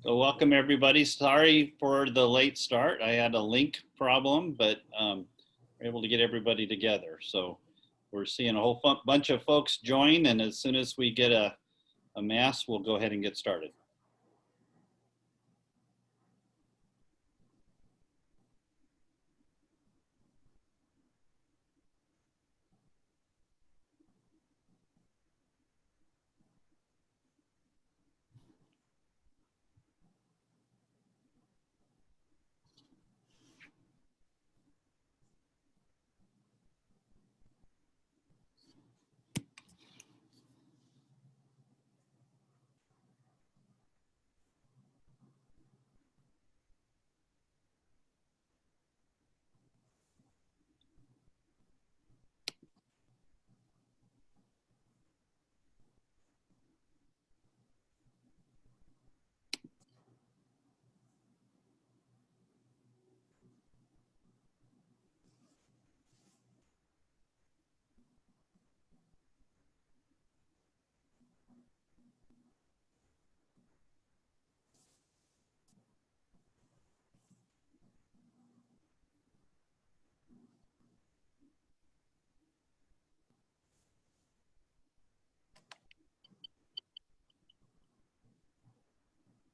So welcome everybody. Sorry for the late start. I had a link problem, but we're able to get everybody together. So we're seeing a whole bunch of folks join, and as soon as we get a mass, we'll go ahead and get started.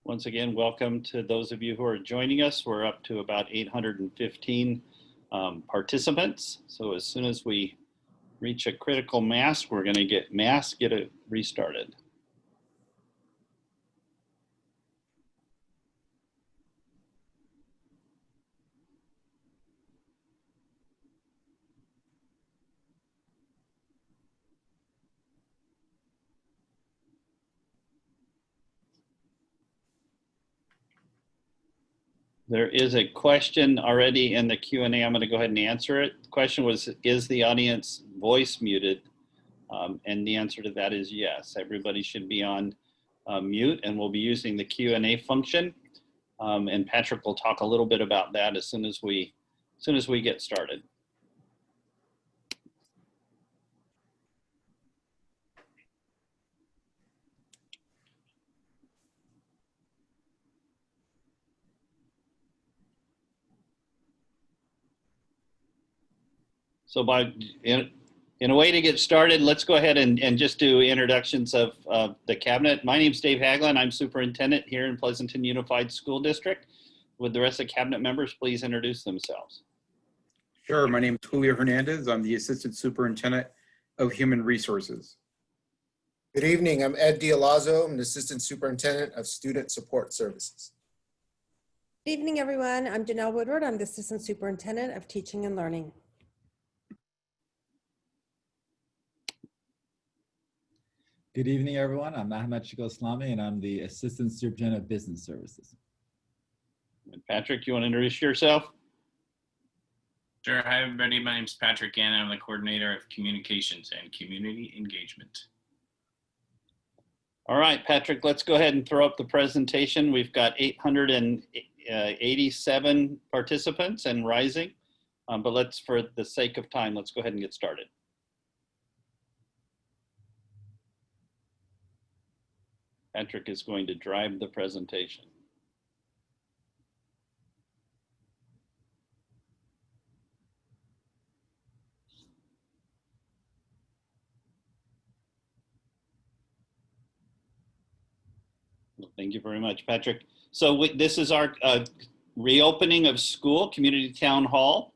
Once again, welcome to those of you who are joining us. We're up to about 815 participants. So as soon as we reach a critical mass, we're going to get it restarted. There is a question already in the Q&A. I'm going to go ahead and answer it. The question was, is the audience voice muted? And the answer to that is yes. Everybody should be on mute, and we'll be using the Q&A function. And Patrick will talk a little bit about that as soon as we get started. So in a way to get started, let's go ahead and just do introductions of the cabinet. My name's Dave Haglund. I'm superintendent here in Pleasanton Unified School District. Would the rest of the cabinet members please introduce themselves? Sure, my name is Julio Hernandez. I'm the assistant superintendent of human resources. Good evening, I'm Ed Dialazzo. I'm the assistant superintendent of student support services. Good evening, everyone. I'm Janelle Woodward. I'm the assistant superintendent of teaching and learning. Good evening, everyone. I'm Ahmed Shikoslami, and I'm the Assistant Superintendent of Business Services. And Patrick, you want to introduce yourself? Sure. Hi, everybody. My name is Patrick Gann. I'm the coordinator of communications and community engagement. All right, Patrick, let's go ahead and throw up the presentation. We've got 887 participants and rising, but for the sake of time, let's go ahead and get started. Patrick is going to drive the presentation. Well, thank you very much, Patrick. So this is our reopening of school, community town hall.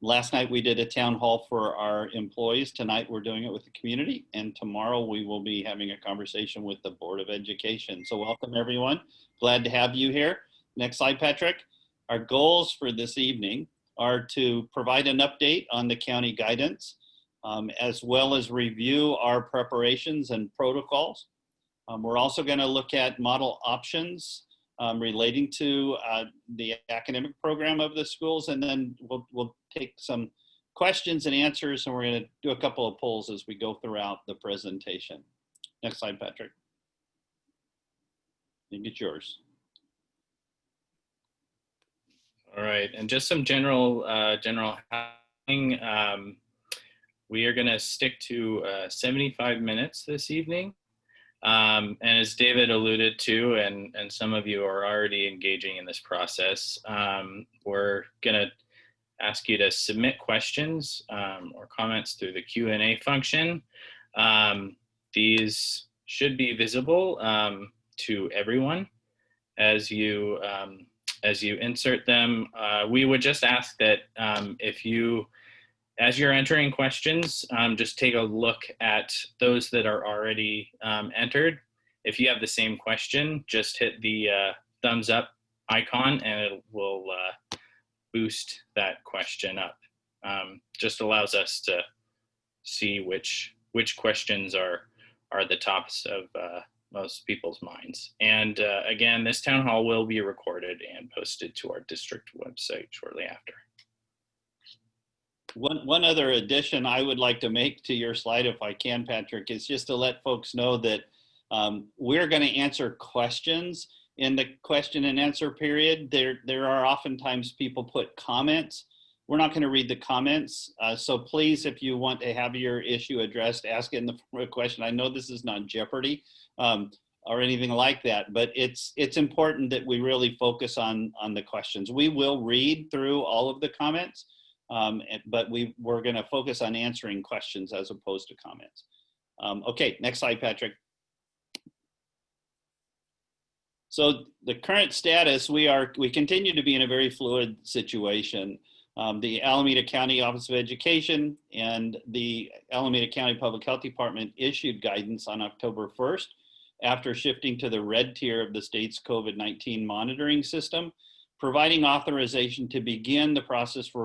Last night we did a town hall for our employees. Tonight we're doing it with the community, and tomorrow we will be having a conversation with the Board of Education. So welcome everyone. Glad to have you here. Next slide, Patrick. Our goals for this evening are to provide an update on the county guidance, as well as review our preparations and protocols. We're also going to look at model options relating to the academic program of the schools, and then we'll take some questions and answers, and we're going to do a couple of polls as we go throughout the presentation. Next slide, Patrick. I think it's yours. All right, and just some general housing. We are going to stick to 75 minutes this evening. And as David alluded to, and some of you are already engaging in this process, we're going to ask you to submit questions or comments through the Q&A function. These should be visible to everyone as you insert them. We would just ask that as you're entering questions, just take a look at those that are already entered. If you have the same question, just hit the thumbs up icon and it will boost that question up. Just allows us to see which questions are the tops of most people's minds. And again, this town hall will be recorded and posted to our district website shortly after. One other addition I would like to make to your slide, if I can, Patrick, is just to let folks know that we're going to answer questions in the question and answer period. There are oftentimes people put comments. We're not going to read the comments. So please, if you want to have your issue addressed, ask it in the form of a question. I know this is not Jeopardy or anything like that, but it's important that we really focus on the questions. We will read through all of the comments, but we're going to focus on answering questions as opposed to comments. Okay, next slide, Patrick. So the current status, we continue to be in a very fluid situation. The Alameda County Office of Education and the Alameda County Public Health Department issued guidance on October 1st after shifting to the red tier of the state's COVID-19 monitoring system, providing authorization to begin the process for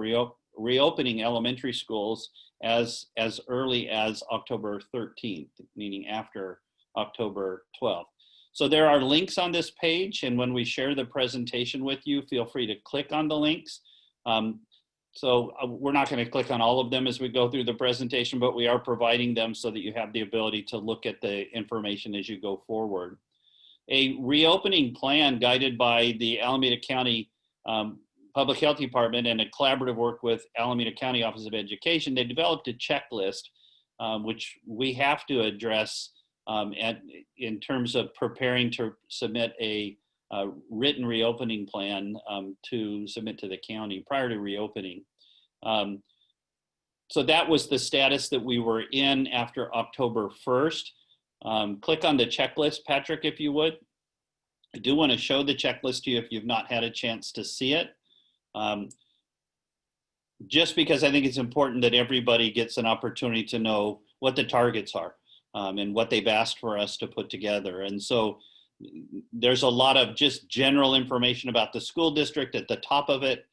reopening elementary schools as early as October 13th, meaning after October 12th. So there are links on this page, and when we share the presentation with you, feel free to click on the links. So we're not going to click on all of them as we go through the presentation, but we are providing them so that you have the ability to look at the information as you go forward. A reopening plan guided by the Alameda County Public Health Department and a collaborative work with Alameda County Office of Education, they developed a checklist which we have to address in terms of preparing to submit a written reopening plan to submit to the county prior to reopening. So that was the status that we were in after October 1st. Click on the checklist, Patrick, if you would. I do want to show the checklist to you if you've not had a chance to see it. Just because I think it's important that everybody gets an opportunity to know what the targets are and what they've asked for us to put together. And so there's a lot of just general information about the school district at the top of it.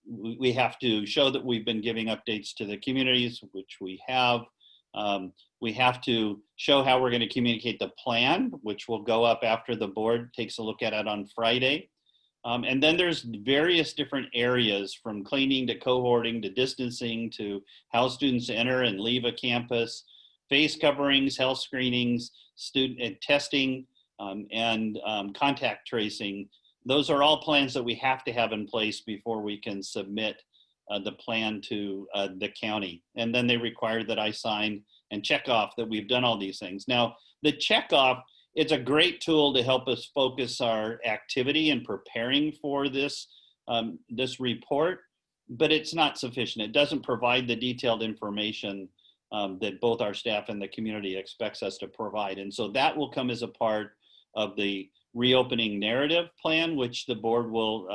We have to show that we've been giving updates to the communities, which we have. We have to show how we're going to communicate the plan, which will go up after the board takes a look at it on Friday. And then there's various different areas from cleaning to cohorting to distancing to how students enter and leave a campus, face coverings, health screenings, student testing, and contact tracing. Those are all plans that we have to have in place before we can submit the plan to the county. And then they require that I sign and check off that we've done all these things. Now, the check off, it's a great tool to help us focus our activity in preparing for this, this report, but it's not sufficient. It doesn't provide the detailed information that both our staff and the community expects us to provide. And so that will come as a part of the reopening narrative plan, which the board will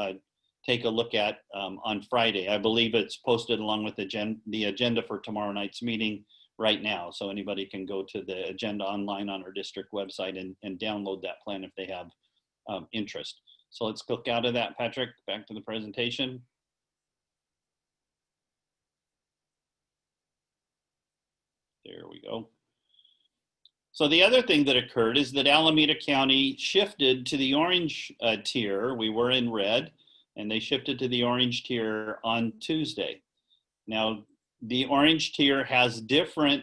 take a look at on Friday. I believe it's posted along with the agenda for tomorrow night's meeting right now. So anybody can go to the agenda online on our district website and download that plan if they have interest. So let's click out of that, Patrick, back to the presentation. There we go. So the other thing that occurred is that Alameda County shifted to the orange tier. We were in red, and they shifted to the orange tier on Tuesday. Now, the orange tier has different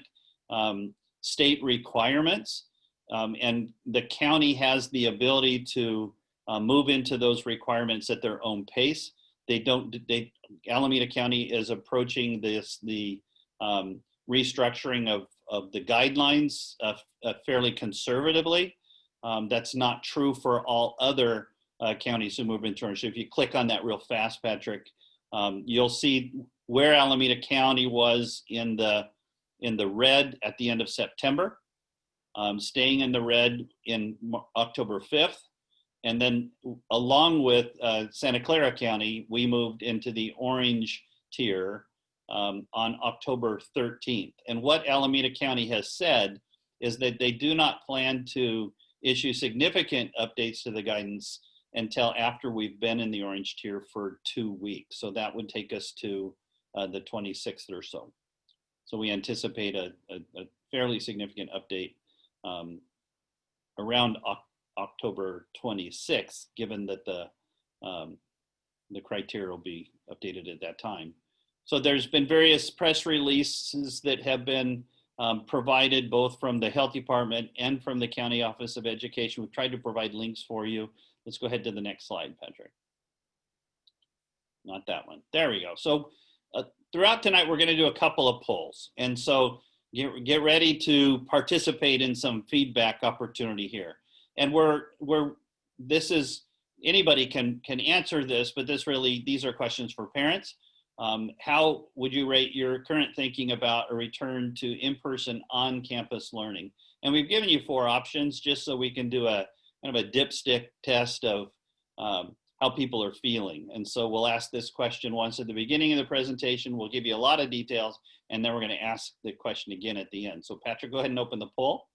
state requirements, and the county has the ability to move into those requirements at their own pace. Alameda County is approaching the restructuring the guidelines fairly conservatively. That's not true for all other counties who move into orange. So if you click on that real fast, Patrick, you'll see where Alameda County was in the red at the end of September, staying in the red in October 5th. And then along with Santa Clara County, we moved into the orange tier on October 13th. And what Alameda County has said is that they do not plan to issue significant updates to the guidance until after we've been in the orange tier for 2 weeks. So that would take us to the 26th or so. So we anticipate a fairly significant update around October 26th, given that the criteria will be updated at that time. So there's been various press releases that have been provided both from the health department and from the County Office of Education. We've tried to provide links for you. Let's go ahead to the next slide, Patrick. Not that one. There we go. So throughout tonight, we're going to do a couple of polls. And so get ready to participate in some feedback opportunity here. And this is, anybody can answer this, but these are questions for parents. How would you rate your current thinking about a return to in-person on-campus learning? And we've given you 4 options just so we can do a kind of a dipstick test of how people are feeling. And so we'll ask this question once at the beginning of the presentation. We'll give you a lot of details, and then we're going to ask the question again at the end. So Patrick, go ahead and open the poll.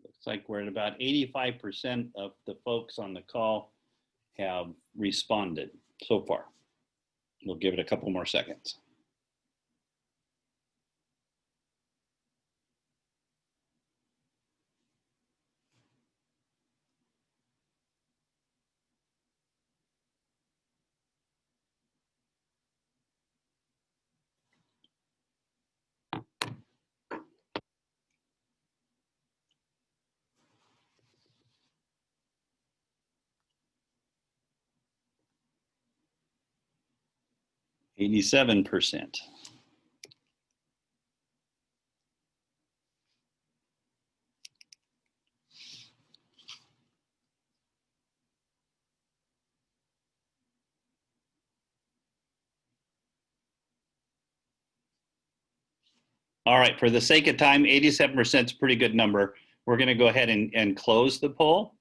Looks like we're at about 85% of the folks on the call have responded so far. We'll give it a couple more seconds. %. All right, for the sake of time, 87% is a pretty good number. We're going to go ahead and close the poll.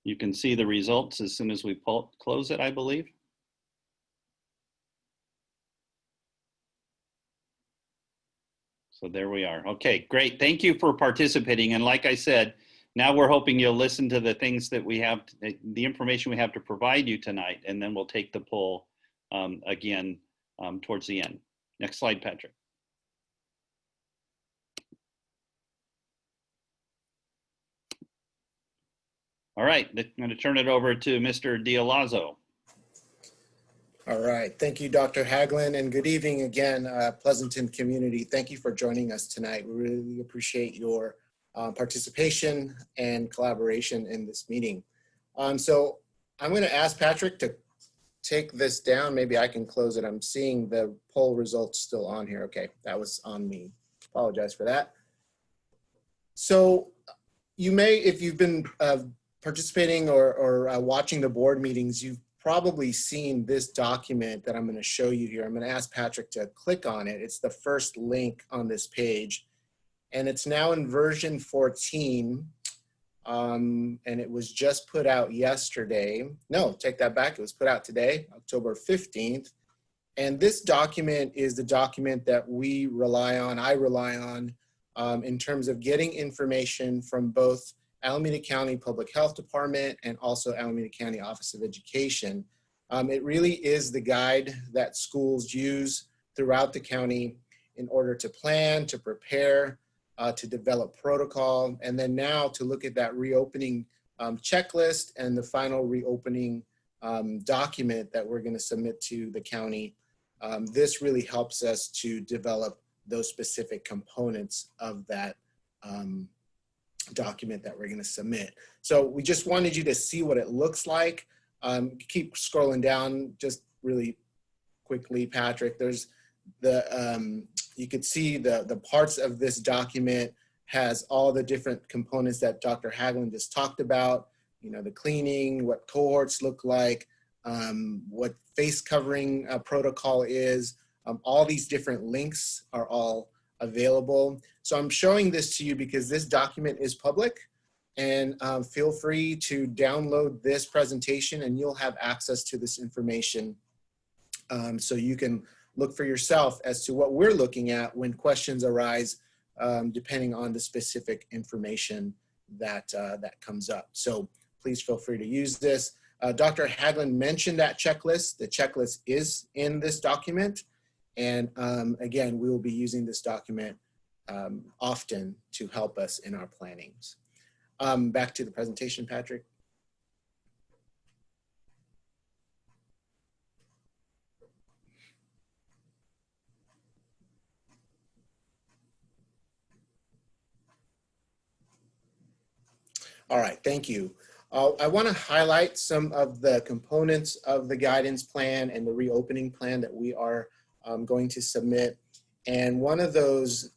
You can see the results as soon as we close it, I believe. So there we are. Okay, great. Thank you for participating. And like I said, now we're hoping you'll listen to the things that we have, the information we have to provide you tonight, and then we'll take the poll again towards the end. Next slide, Patrick. All right, I'm going to turn it over to Mr. D'Alazzo. All right. Thank you, Dr. Haglund, and good evening again, Pleasanton community. Thank you for joining us tonight. We really appreciate your participation and collaboration in this meeting. So I'm going to ask Patrick to take this down. Maybe I can close it. I'm seeing the poll results still on here. Okay, that was on me. Apologize for that. So you may, if you've been participating or watching the board meetings, you've probably seen this document that I'm going to show you here. I'm going to ask Patrick to click on it. It's the first link on this page, and it's now in version 14. And it was just put out yesterday. No, take that back. It was put out today, October 15th. And this document is the document that we rely on, I rely on, in terms of getting information from both Alameda County Public Health Department and also Alameda County Office of Education. It really is the guide that schools use throughout the county in order to plan, to prepare, to develop protocol, and then now to look at that reopening checklist and the final reopening document that we're going to submit to the county. This really helps us to develop those specific components of that document that we're going to submit. So we just wanted you to see what it looks like. Keep scrolling down just really quickly, Patrick. There's the you could see the parts of this document has all the different components that Dr. Haglund just talked about, you know, the cleaning, what cohorts look like, what face covering protocol is. All these different links are all available. So I'm showing this to you because this document is public, and feel free to download this presentation and you'll have access to this information. So you can look for yourself as to what we're looking at when questions arise, depending on the specific information that, that comes up. So please feel free to use this. Dr. Haglund mentioned that checklist. The checklist is in this document. And again, we will be using this document often to help us in our plannings. Back to the presentation, Patrick. All right, thank you. I want to highlight some of the components of the guidance plan and the reopening plan that we are going to submit. And one of those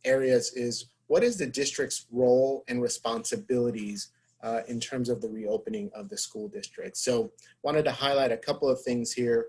areas is, what is the district's role and responsibilities in terms of the reopening of the school district? So wanted to highlight a couple of things here.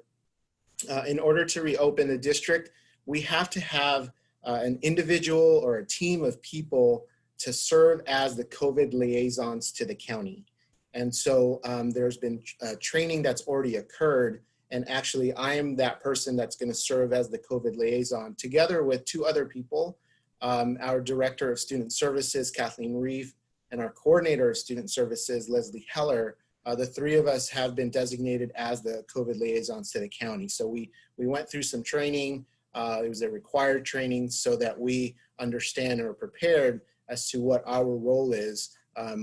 In order to reopen the district, we have to have an individual or a team of people to serve as the COVID liaisons to the county. And so there's been training that's already occurred. And actually, I am that person that's going to serve as the COVID liaison together with two other people, our Director of Student Services, Kathleen Reeve, and our Coordinator of Student Services, Leslie Heller. The three of us have been designated as the COVID liaisons to the county. So we went through some training. It was a required training so that we understand and are prepared as to what our role is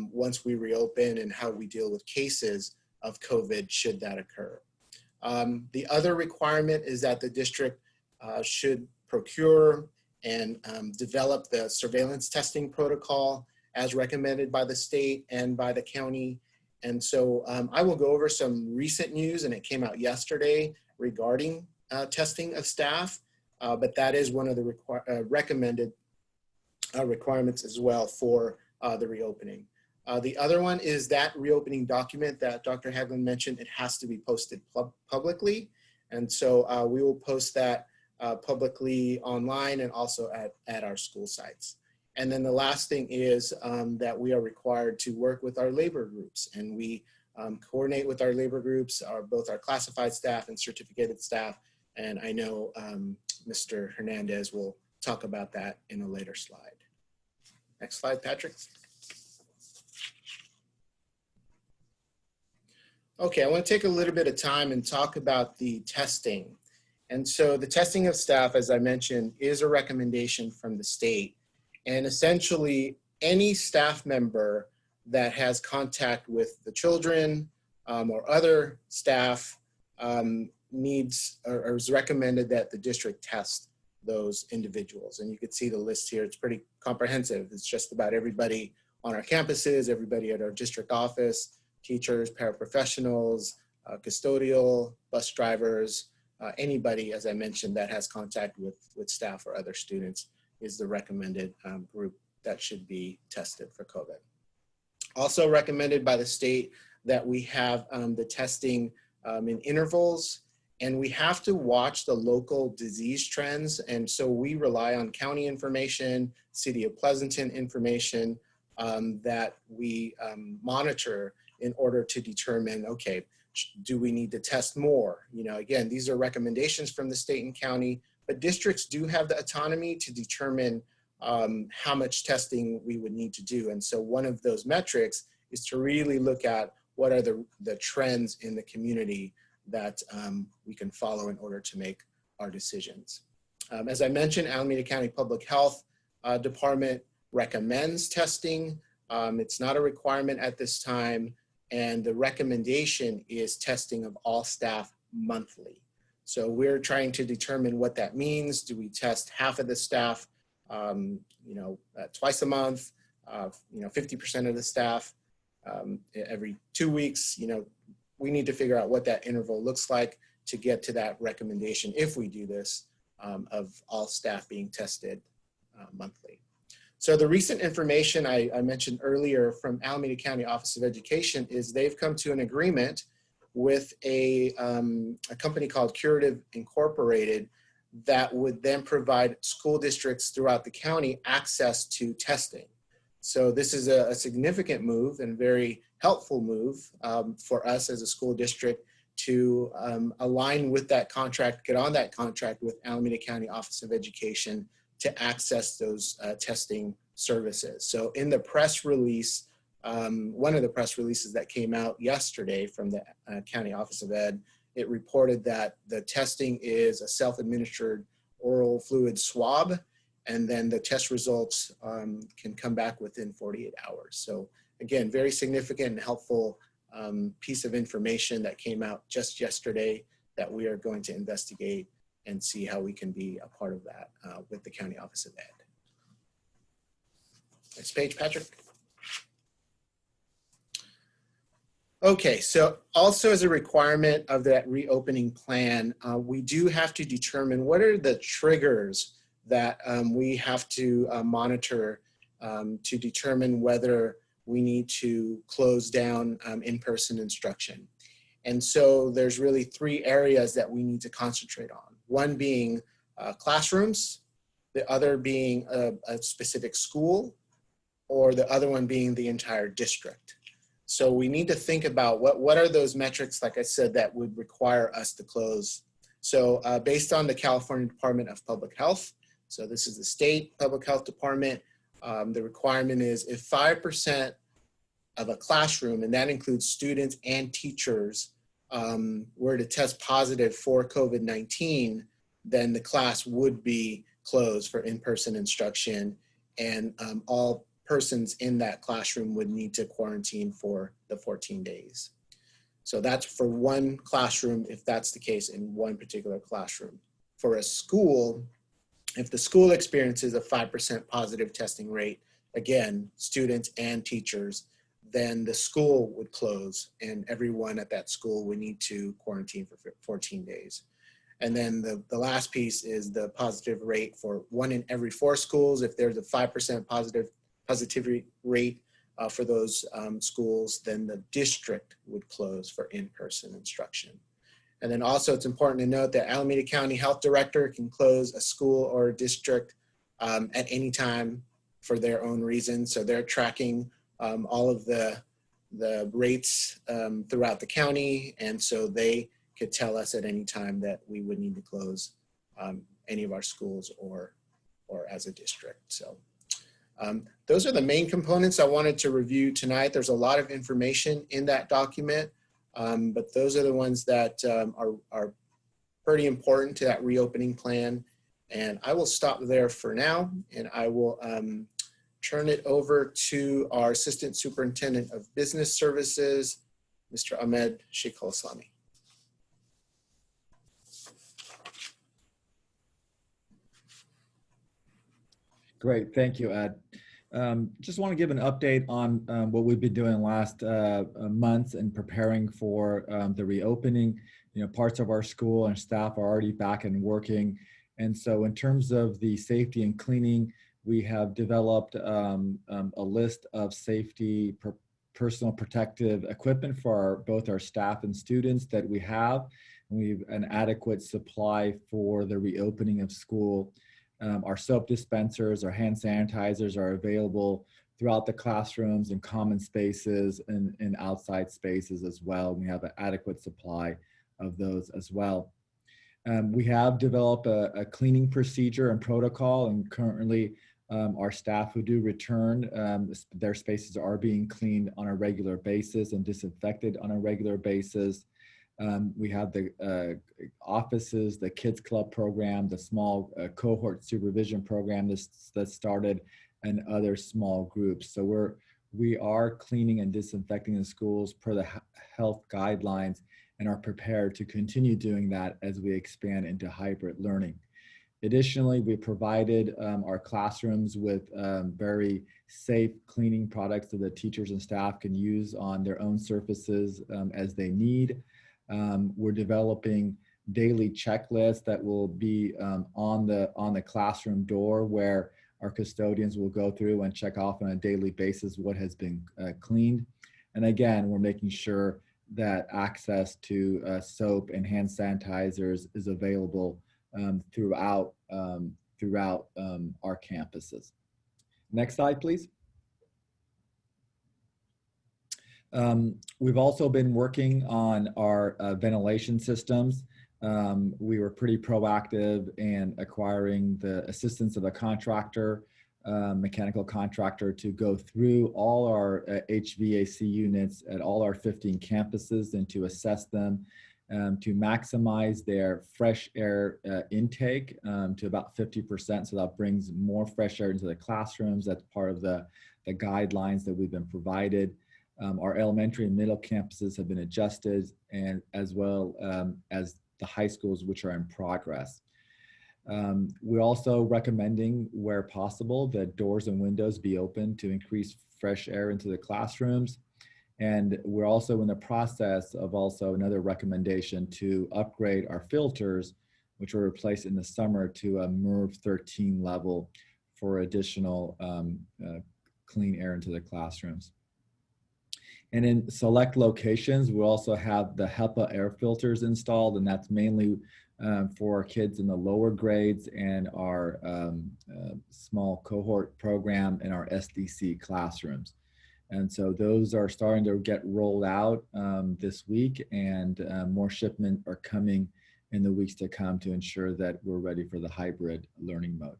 once we reopen and how we deal with cases of COVID should that occur. The other requirement is that the district should procure and develop the surveillance testing protocol as recommended by the state and by the county. And so I will go over some recent news, and it came out yesterday regarding testing of staff, but that is one of the recommended requirements as well for the reopening. The other one is that reopening document that Dr. Haglund mentioned. It has to be posted publicly. And so we will post that publicly online and also at our school sites. And then the last thing is that we are required to work with our labor groups, and we coordinate with our labor groups, both our classified staff and certificated staff. And I know Mr. Hernandez will talk about that in a later slide. Next slide, Patrick. Okay, I want to take a little bit of time and talk about the testing. And so the testing of staff, as I mentioned, is a recommendation from the state. And essentially, any staff member that has contact with the children or other staff needs or is recommended that the district test those individuals. And you can see the list here. It's pretty comprehensive. It's just about everybody on our campuses, everybody at our district office, teachers, paraprofessionals, custodial, bus drivers, anybody, as I mentioned, that has contact with staff or other students is the recommended group that should be tested for COVID. Also recommended by the state that we have the testing in intervals, and we have to watch the local disease trends. And so we rely on county information, City of Pleasanton information that we monitor in order to determine, okay, do we need to test more? You know, again, these are recommendations from the state and county, but districts do have the autonomy to determine how much testing we would need to do. And so one of those metrics is to really look at what are the trends in the community that we can follow in order to make our decisions. As I mentioned, Alameda County Public Health Department recommends testing. It's not a requirement at this time, and the recommendation is testing of all staff monthly. So we're trying to determine what that means. Do we test half of the staff, twice a month, 50% of the staff every 2 weeks? We need to figure out what that interval looks like to get to that recommendation, if we do this, of all staff being tested monthly. So the recent information I mentioned earlier from Alameda County Office of Education is they've come to an agreement with a company called Curative Incorporated that would then provide school districts throughout the county access to testing. So this is a significant move and very helpful move for us as a school district to align with that contract, get on that contract with Alameda County Office of Education to access those testing services. So in the press release, one of the press releases that came out yesterday from the County Office of Ed, it reported that the testing is a self-administered oral fluid swab, and then the test results can come back within 48 hours. So again, very significant and helpful piece of information that came out just yesterday that we are going to investigate and see how we can be a part of that with the County Office of Ed. Next page, Patrick. Okay, so also as a requirement of that reopening plan, we do have to determine what are the triggers that we have to monitor to determine whether we need to close down in-person instruction. And so there's really 3 areas that we need to concentrate on. One being classrooms, the other being a specific school, or the other one being the entire district. So we need to think about what are those metrics, like I said, that would require us to close. So based on the California Department of Public Health, so this is the state public health department, the requirement is if 5% of a classroom, and that includes students and teachers, were to test positive for COVID-19, then the class would be closed for in-person instruction, and all persons in that classroom would need to quarantine for the 14 days. So that's for one classroom, if that's the case in one particular classroom. For a school, if the school experiences a 5% positive testing rate, again, students and teachers, then the school would close and everyone at that school would need to quarantine for 14 days. And then the last piece is the positive rate for 1 in every 4 schools. If there's a 5% positivity rate for those schools, then the district would close for in-person instruction. And then also it's important to note that Alameda County Health Director can close a school or a district at any time for their own reasons. So they're tracking all of the rates throughout the county. And so they could tell us at any time that we would need to close any of our schools or as a district. So those are the main components I wanted to review tonight. There's a lot of information in that document, but those are the ones that are pretty important to that reopening plan. And I will stop there for now, and I will turn it over to our Assistant Superintendent of Business Services, Mr. Ahmed Sheikh Al-Islami. Great, thank you, Ed. Just want to give an update on what we've been doing last months in preparing for the reopening. Parts of our school and staff are already back and working. And so in terms of the safety and cleaning, we have developed a list of safety personal protective equipment for both our staff and students that we have. And we have an adequate supply for the reopening of school. Our soap dispensers, our hand sanitizers are available throughout the classrooms and common spaces and outside spaces as well. We have an adequate supply of those as well. We have developed a cleaning procedure and protocol, and currently our staff who do return, their spaces are being cleaned on a regular basis and disinfected on a regular basis. We have the offices, the kids club program, the small cohort supervision program that started, and other small groups. So we are cleaning and disinfecting the schools per the health guidelines and are prepared to continue doing that as we expand into hybrid learning. Additionally, we provided our classrooms with very safe cleaning products that the teachers and staff can use on their own surfaces as they need. We're developing daily checklists that will be on the classroom door, where our custodians will go through and check off on a daily basis what has been cleaned. And again, we're making sure that access to soap and hand sanitizers is available throughout our campuses. Next slide, please. We've also been working on our ventilation systems. We were pretty proactive in acquiring the assistance of a contractor, mechanical contractor, to go through all our HVAC units at all our 15 campuses and to assess them, to maximize their fresh air intake to about 50%. So that brings more fresh air into the classrooms. That's part of the guidelines that we've been provided. Our elementary and middle campuses have been adjusted, and as well as the high schools, which are in progress. We're also recommending, where possible, that doors and windows be open to increase fresh air into the classrooms. And we're also in the process of also another recommendation to upgrade our filters, which were replaced in the summer, to a MERV 13 level for additional clean air into the classrooms. And in select locations, we also have the HEPA air filters installed, and that's mainly for our kids in the lower grades and our small cohort program in our SDC classrooms. And so those are starting to get rolled out this week, and more shipment are coming in the weeks to come to ensure that we're ready for the hybrid learning mode.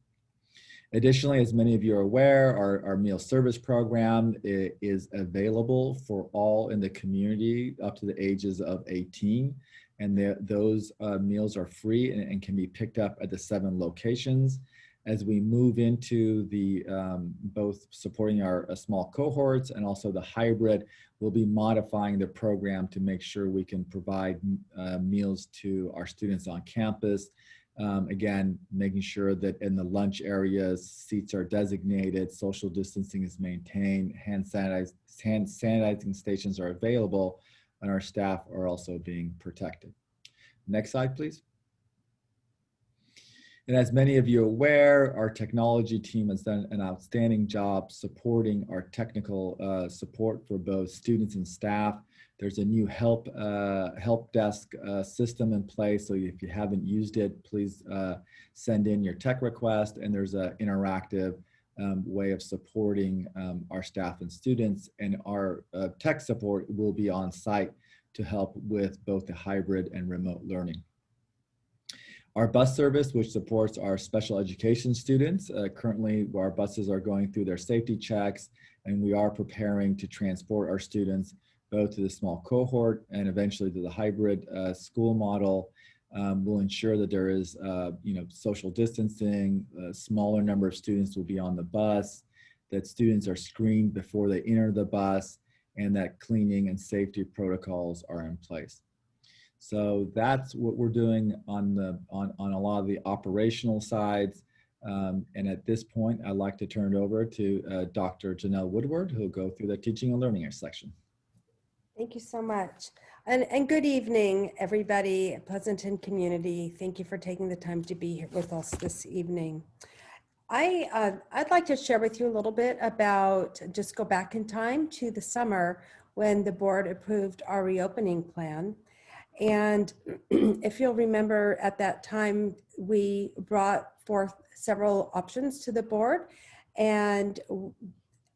Additionally, as many of you are aware, our meal service program is available for all in the community up to the ages of 18. And those meals are free and can be picked up at the 7 locations. As we move into the both supporting our small cohorts and also the hybrid, we'll be modifying the program to make sure we can provide meals to our students on campus. Again, making sure that in the lunch areas, seats are designated, social distancing is maintained, hand sanitizing stations are available, and our staff are also being protected. Next slide, please. And as many of you are aware, our technology team has done an outstanding job supporting our technical support for both students and staff. There's a new help desk system in place. So if you haven't used it, please send in your tech request. And there's an interactive way of supporting our staff and students. And our tech support will be on site to help with both the hybrid and remote learning. Our bus service, which supports our special education students, currently our buses are going through their safety checks, and we are preparing to transport our students both to the small cohort and eventually to the hybrid school model. We'll ensure that there is social distancing, a smaller number of students will be on the bus, that students are screened before they enter the bus, and that cleaning and safety protocols are in place. So that's what we're doing on a lot of the operational sides. And at this point, I'd like to turn it over to Dr. Janelle Woodward, who'll go through the teaching and learning section. Thank you so much. And good evening, everybody, Pleasanton community. Thank you for taking the time to be here with us this evening. I'd like to share with you a little bit about, just go back in time to the summer when the board approved our reopening plan. And if you'll remember, at that time, we brought forth several options to the board. And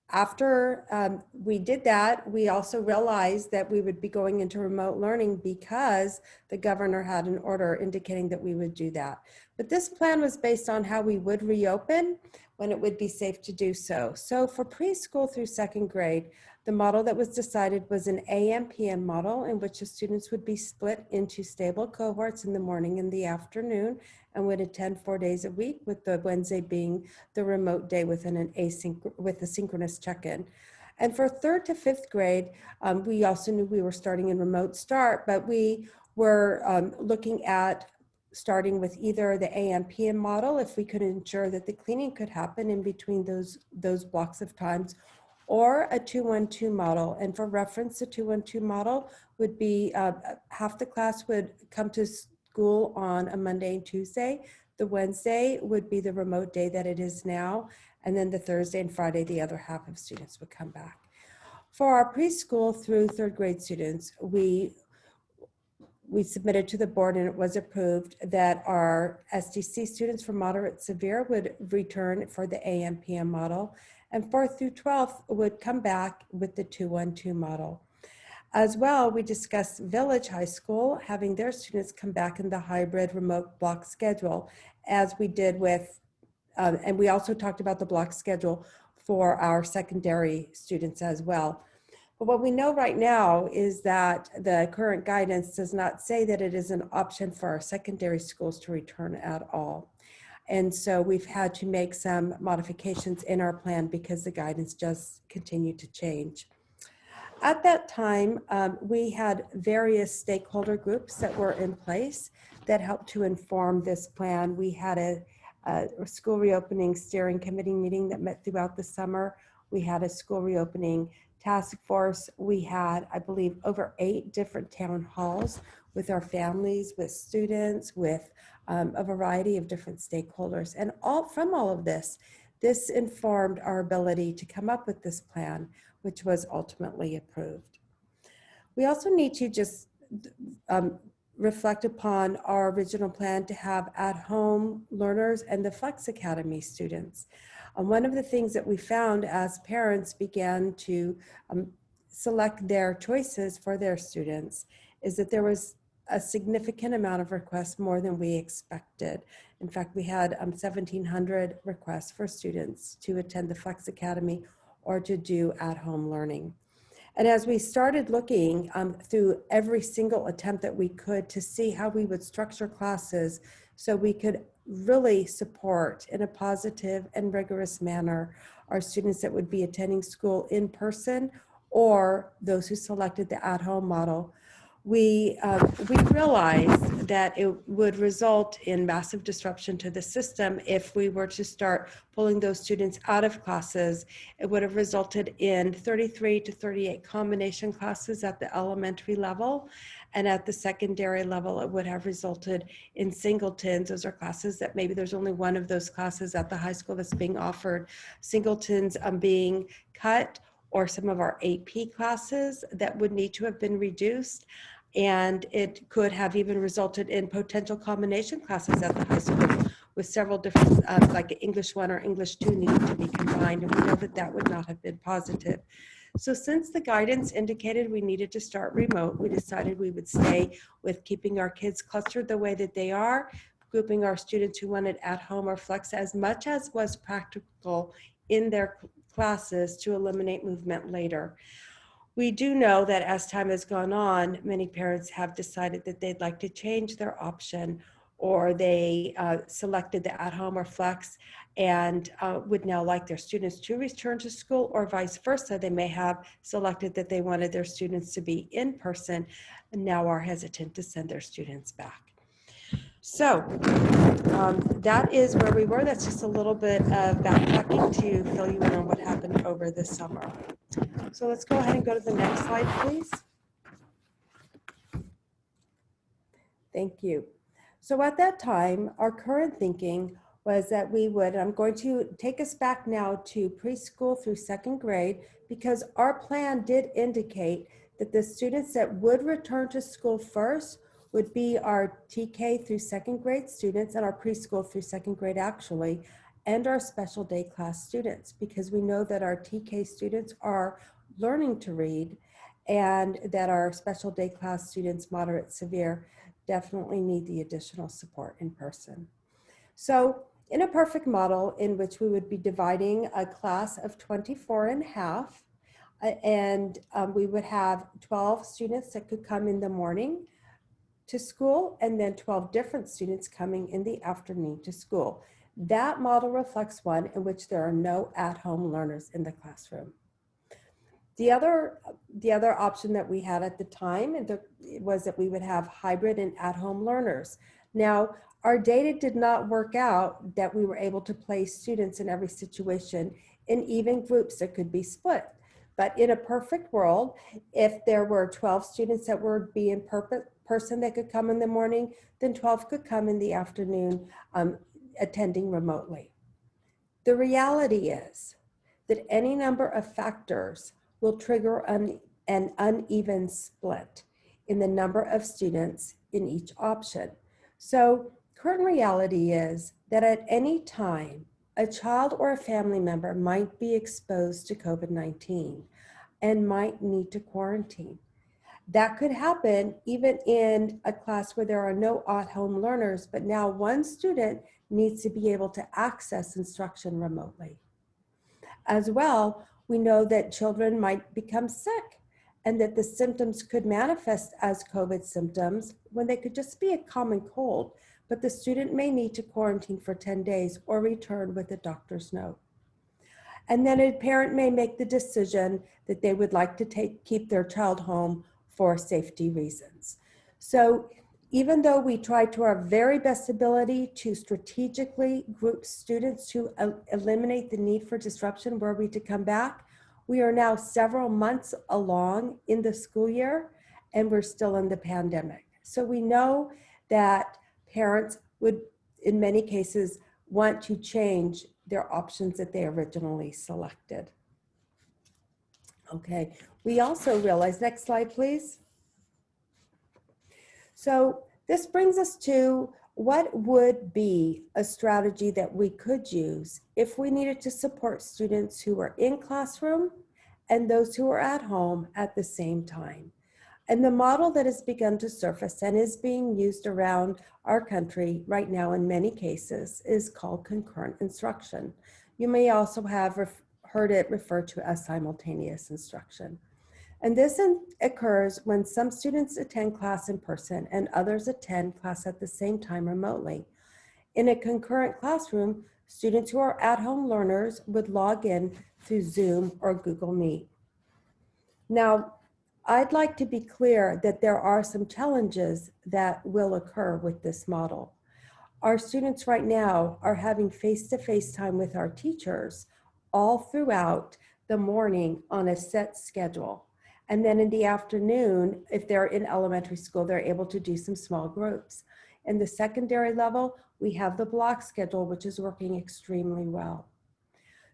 after we did that, we also realized that we would be going into remote learning because the governor had an order indicating that we would do that. But this plan was based on how we would reopen when it would be safe to do so. So for preschool through second grade, the model that was decided was an AM/PM model in which the students would be split into stable cohorts in the morning and the afternoon and would attend 4 days a week, with the Wednesday being the remote day with a synchronous check-in. And for third to fifth grade, we also knew we were starting in remote start, but we were looking at starting with either the AM/PM model, if we could ensure that the cleaning could happen in between those blocks of times, or a 2-1-2 model. And for reference, the 2-1-2 model would be half the class would come to school on a Monday and Tuesday. The Wednesday would be the remote day that it is now. And then the Thursday and Friday, the other half of students would come back. For our preschool through third grade students, we submitted to the board, and it was approved, that our SDC students from moderate severe would return for the AM/PM model, and 4th through 12th would come back with the 2-1-2 model. As well, we discussed Village High School having their students come back in the hybrid remote block schedule, as we did with, and we also talked about the block schedule for our secondary students as well. But what we know right now is that the current guidance does not say that it is an option for our secondary schools to return at all. And so we've had to make some modifications in our plan because the guidance does continue to change. At that time, we had various stakeholder groups that were in place that helped to inform this plan. We had a school reopening steering committee meeting that met throughout the summer. We had a school reopening task force. We had, I believe, over 8 different town halls with our families, with students, with a variety of different stakeholders. And from all of this, this informed our ability to come up with this plan, which was ultimately approved. We also need to just reflect upon our original plan to have at-home learners and the Flex Academy students. One of the things that we found as parents began to select their choices for their students is that there was a significant amount of requests, more than we expected. In fact, we had 1,700 requests for students to attend the Flex Academy or to do at-home learning. And as we started looking through every single attempt that we could to see how we would structure classes so we could really support in a positive and rigorous manner our students that would be attending school in person or those who selected the at-home model, we realized that it would result in massive disruption to the system if we were to start pulling those students out of classes. It would have resulted in 33 to 38 combination classes at the elementary level, and at the secondary level, it would have resulted in singletons. Those are classes that maybe there's only one of those classes at the high school that's being offered. Singletons being cut, or some of our AP classes that would need to have been reduced. And it could have even resulted in potential combination classes at the high school with several different, like English 1 or English 2 needing to be combined. And we know that that would not have been positive. So since the guidance indicated we needed to start remote, we decided we would stay with keeping our kids clustered the way that they are, grouping our students who wanted at home or flex as much as was practical in their classes to eliminate movement later. We do know that as time has gone on, many parents have decided that they'd like to change their option, or they selected the at-home or flex and would now like their students to return to school, or vice versa. They may have selected that they wanted their students to be in person and now are hesitant to send their students back. So that is where we were. That's just a little bit of backtracking to fill you in on what happened over the summer. So let's go ahead and go to the next slide, please. Thank you. So at that time, our current thinking was that we would, and I'm going to take us back now to preschool through second grade, because our plan did indicate that the students that would return to school first would be our TK through second grade students, and our preschool through second grade actually, and our special day class students, because we know that our TK students are learning to read, and that our special day class students, moderate, severe, definitely need the additional support in person. So in a perfect model in which we would be dividing a class of 24 in half, and we would have 12 students that could come in the morning to school, and then 12 different students coming in the afternoon to school. That model reflects one in which there are no at-home learners in the classroom. The other option that we had at the time was that we would have hybrid and at-home learners. Now, our data did not work out that we were able to place students in every situation in even groups that could be split. But in a perfect world, if there were 12 students that would be in person that could come in the morning, then 12 could come in the afternoon attending remotely. The reality is that any number of factors will trigger an uneven split in the number of students in each option. So current reality is that at any time, a child or a family member might be exposed to COVID-19 and might need to quarantine. That could happen even in a class where there are no at-home learners, but now one student needs to be able to access instruction remotely. As well, we know that children might become sick and that the symptoms could manifest as COVID symptoms when they could just be a common cold, but the student may need to quarantine for 10 days or return with a doctor's note. And then a parent may make the decision that they would like to keep their child home for safety reasons. So even though we try to our very best ability to strategically group students to eliminate the need for disruption were we to come back, we are now several months along in the school year and we're still in the pandemic. So we know that parents would, in many cases, want to change their options that they originally selected. Okay, we also realize, next slide, please. So this brings us to what would be a strategy that we could use if we needed to support students who are in classroom and those who are at home at the same time. And the model that has begun to surface and is being used around our country right now in many cases is called concurrent instruction. You may also have heard it referred to as simultaneous instruction. And this occurs when some students attend class in person and others attend class at the same time remotely. In a concurrent classroom, students who are at-home learners would log in through Zoom or Google Meet. Now, I'd like to be clear that there are some challenges that will occur with this model. Our students right now are having face-to-face time with our teachers all throughout the morning on a set schedule. And then in the afternoon, if they're in elementary school, they're able to do some small groups. In the secondary level, we have the block schedule, which is working extremely well.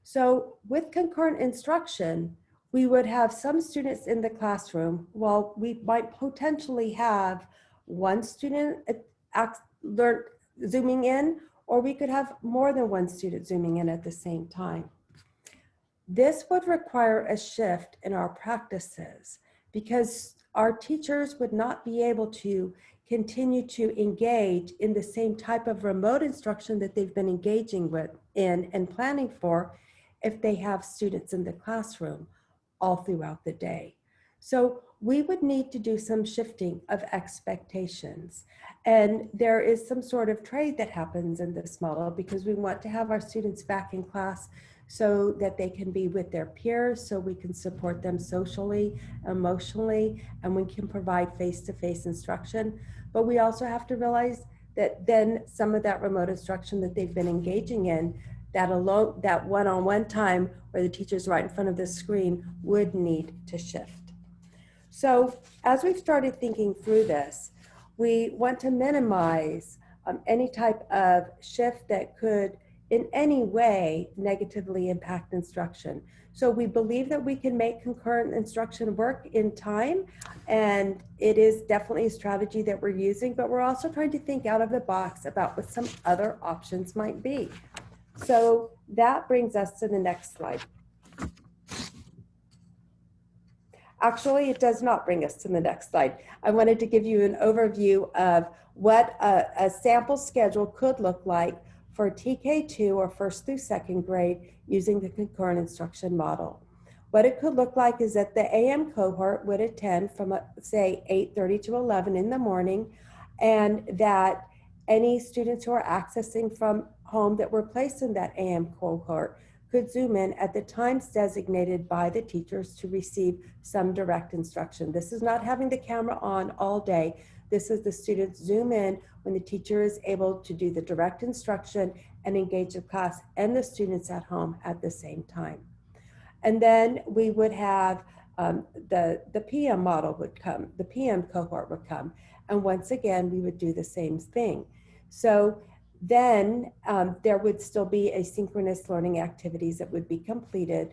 So with concurrent instruction, we would have some students in the classroom. Well, we might potentially have one student zooming in, or we could have more than one student zooming in at the same time. This would require a shift in our practices because our teachers would not be able to continue to engage in the same type of remote instruction that they've been engaging in and planning for if they have students in the classroom all throughout the day. So we would need to do some shifting of expectations. And there is some sort of trade that happens in this model because we want to have our students back in class so that they can be with their peers, so we can support them socially, emotionally, and we can provide face-to-face instruction. But we also have to realize that then some of that remote instruction that they've been engaging in, that one-on-one time where the teacher's right in front of the screen would need to shift. So as we've started thinking through this, we want to minimize any type of shift that could in any way negatively impact instruction. So we believe that we can make concurrent instruction work in time, and it is definitely a strategy that we're using, but we're also trying to think out of the box about what some other options might be. So that brings us to the next slide. Actually, it does not bring us to the next slide. I wanted to give you an overview of what a sample schedule could look like for TK2 or first through second grade using the concurrent instruction model. What it could look like is that the AM cohort would attend from say 8:30 to 11 in the morning, and that any students who are accessing from home that were placed in that AM cohort could Zoom in at the times designated by the teachers to receive some direct instruction. This is not having the camera on all day. This is the students Zoom in when the teacher is able to do the direct instruction and engage the class and the students at home at the same time. And then we would have the PM model would come, the PM cohort would come. And once again, we would do the same thing. So then there would still be asynchronous learning activities that would be completed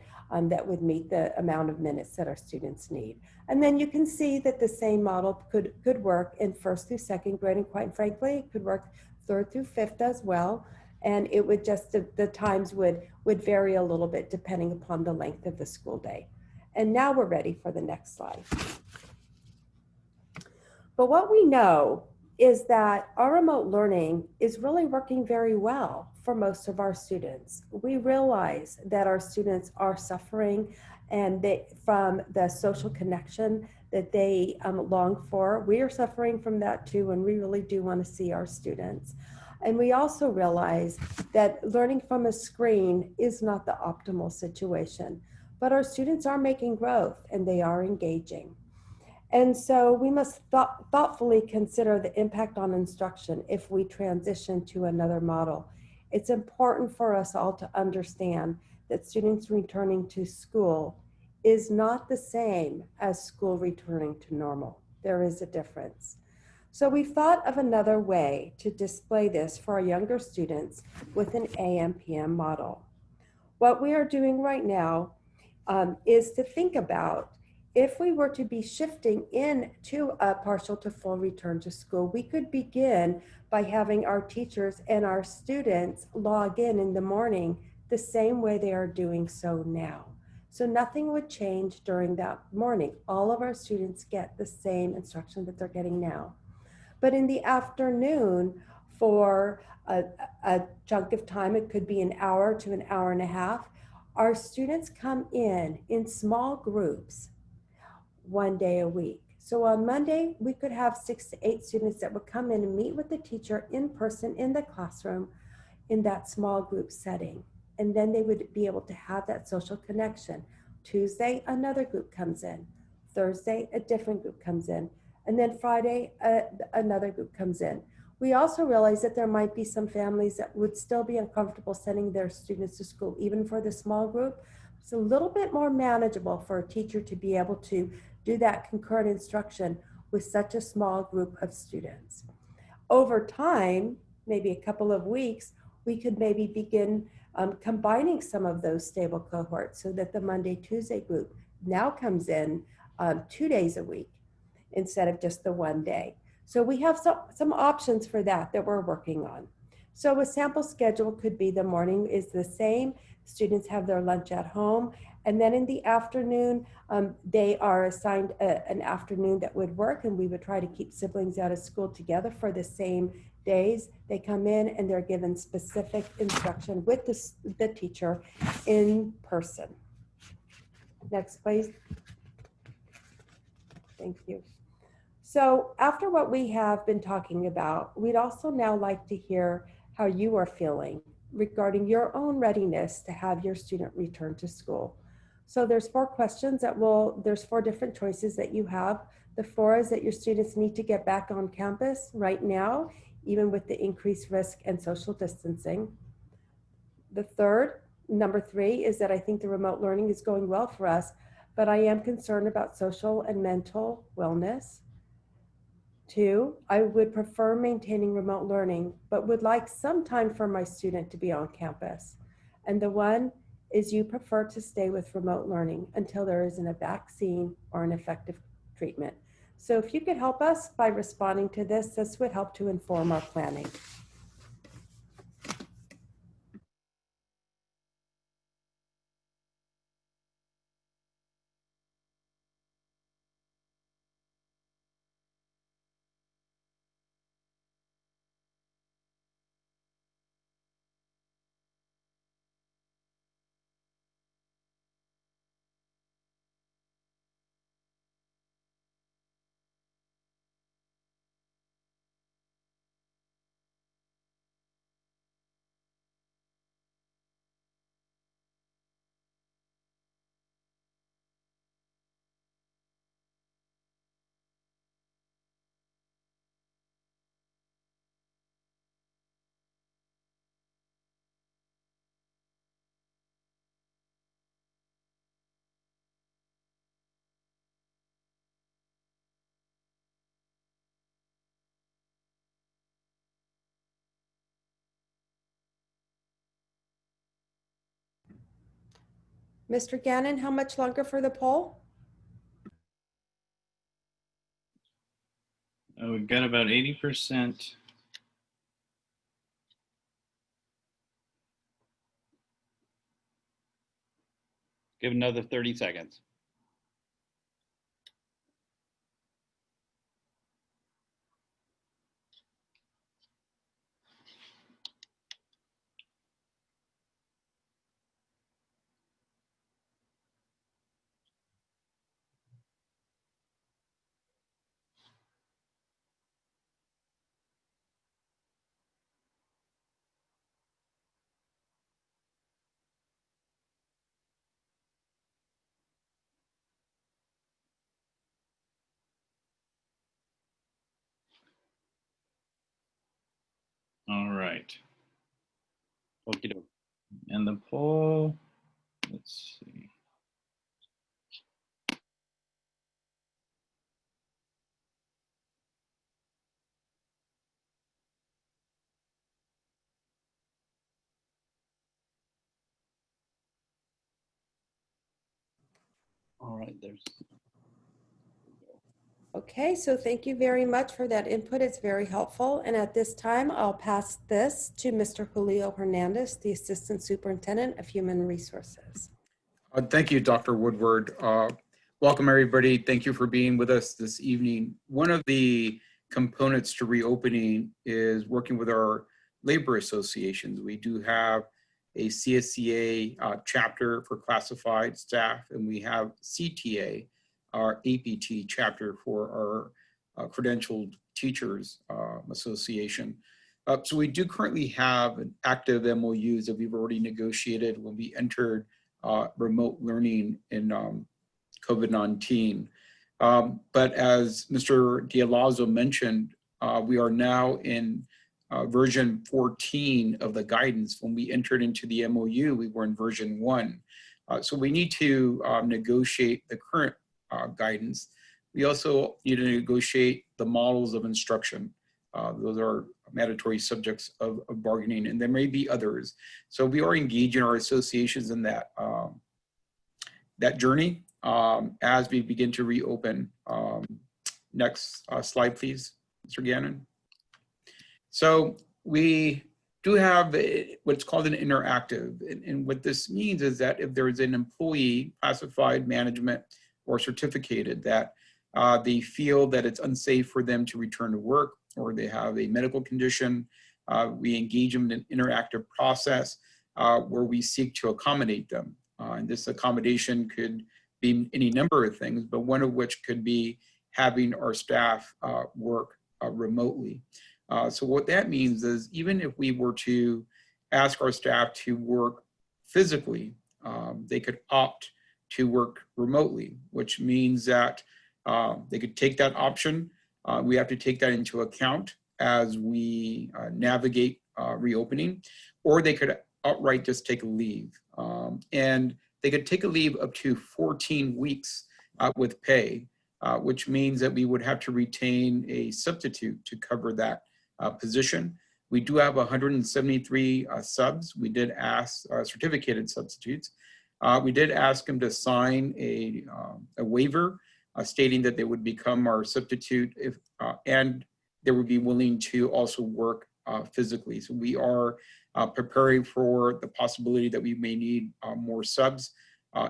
that would meet the amount of minutes that our students need. And then you can see that the same model could work in first through second grade, and quite frankly, it could work third through fifth as well. And it would just, the times would vary a little bit depending upon the length of the school day. And now we're ready for the next slide. But what we know is that our remote learning is really working very well for most of our students. We realize that our students are suffering and from the social connection that they long for. We are suffering from that too, and we really do want to see our students. And we also realize that learning from a screen is not the optimal situation, but our students are making growth and they are engaging. And so we must thoughtfully consider the impact on instruction if we transition to another model. It's important for us all to understand that students returning to school is not the same as school returning to normal. There is a difference. So we thought of another way to display this for our younger students with an AM/PM model. What we are doing right now is to think about if we were to be shifting into a partial to full return to school, we could begin by having our teachers and our students log in the morning the same way they are doing so now. So nothing would change during that morning. All of our students get the same instruction that they're getting now. But in the afternoon, for a chunk of time, it could be an hour to an hour and a half, our students come in small groups 1 day a week. So on Monday, we could have 6 to 8 students that would come in and meet with the teacher in person in the classroom in that small group setting. And then they would be able to have that social connection. Tuesday, another group comes in. Thursday, a different group comes in. And then Friday, another group comes in. We also realize that there might be some families that would still be uncomfortable sending their students to school, even for the small group. It's a little bit more manageable for a teacher to be able to do that concurrent instruction with such a small group of students. Over time, maybe a couple of weeks, we could maybe begin combining some of those stable cohorts so that the Monday, Tuesday group now comes in 2 days a week instead of just the 1 day. So we have some options for that we're working on. So a sample schedule could be the morning is the same, students have their lunch at home, and then in the afternoon, they are assigned an afternoon that would work, and we would try to keep siblings out of school together for the same days. They come in and they're given specific instruction with the teacher in person. Next, please. Thank you. So after what we have been talking about, we'd also now like to hear how you are feeling regarding your own readiness to have your student return to school. So there's 4 questions there's 4 different choices that you have. The 4 is that your students need to get back on campus right now, even with the increased risk and social distancing. The third, number 3, is that I think the remote learning is going well for us, but I am concerned about social and mental wellness. 2, I would prefer maintaining remote learning, but would like some time for my student to be on campus. And the 1 is you prefer to stay with remote learning until there isn't a vaccine or an effective treatment. So if you could help us by responding to this would help to inform our planning. Mr. Gannon, how much longer for the poll? We've got about 80%. Give another 30 seconds. All right. Okie doke. And the poll, let's see. All right, there's. Okay, so thank you very much for that input. It's very helpful. And at this time, I'll pass this to Mr. Julio Hernandez, the Assistant Superintendent of Human Resources. Thank you, Dr. Woodward. Welcome, everybody. Thank you for being with us this evening. One of the components to reopening is working with our labor associations. We do have a CSCA chapter for classified staff, and we have CTA, our APT chapter for our credentialed teachers association. So we do currently have an active MOUs that we've already negotiated when we entered remote learning in COVID-19. But as Mr. D'Alonzo mentioned, we are now in version 14 of the guidance. When we entered into the MOU, we were in version 1. So we need to negotiate the current guidance. We also need to negotiate the models of instruction. Those are mandatory subjects of bargaining, and there may be others. So we are engaging our associations in that, that journey as we begin to reopen. Next slide, please, Mr. Gannon. So we do have what's called an interactive. And what this means is that if there is an employee, classified, management, or certificated, that they feel that it's unsafe for them to return to work, or they have a medical condition, we engage them in an interactive process where we seek to accommodate them. And this accommodation could be any number of things, but one of which could be having our staff work remotely. So what that means is even if we were to ask our staff to work physically, they could opt to work remotely, which means that they could take that option. We have to take that into account as we navigate reopening, or they could outright just take a leave. And they could take a leave up to 14 weeks with pay. which means that we would have to retain a substitute to cover that position. We do have 173 subs. We did ask certificated substitutes. We did ask them to sign a waiver stating that they would become our substitute if, and they would be willing to also work physically. So we are preparing for the possibility that we may need more subs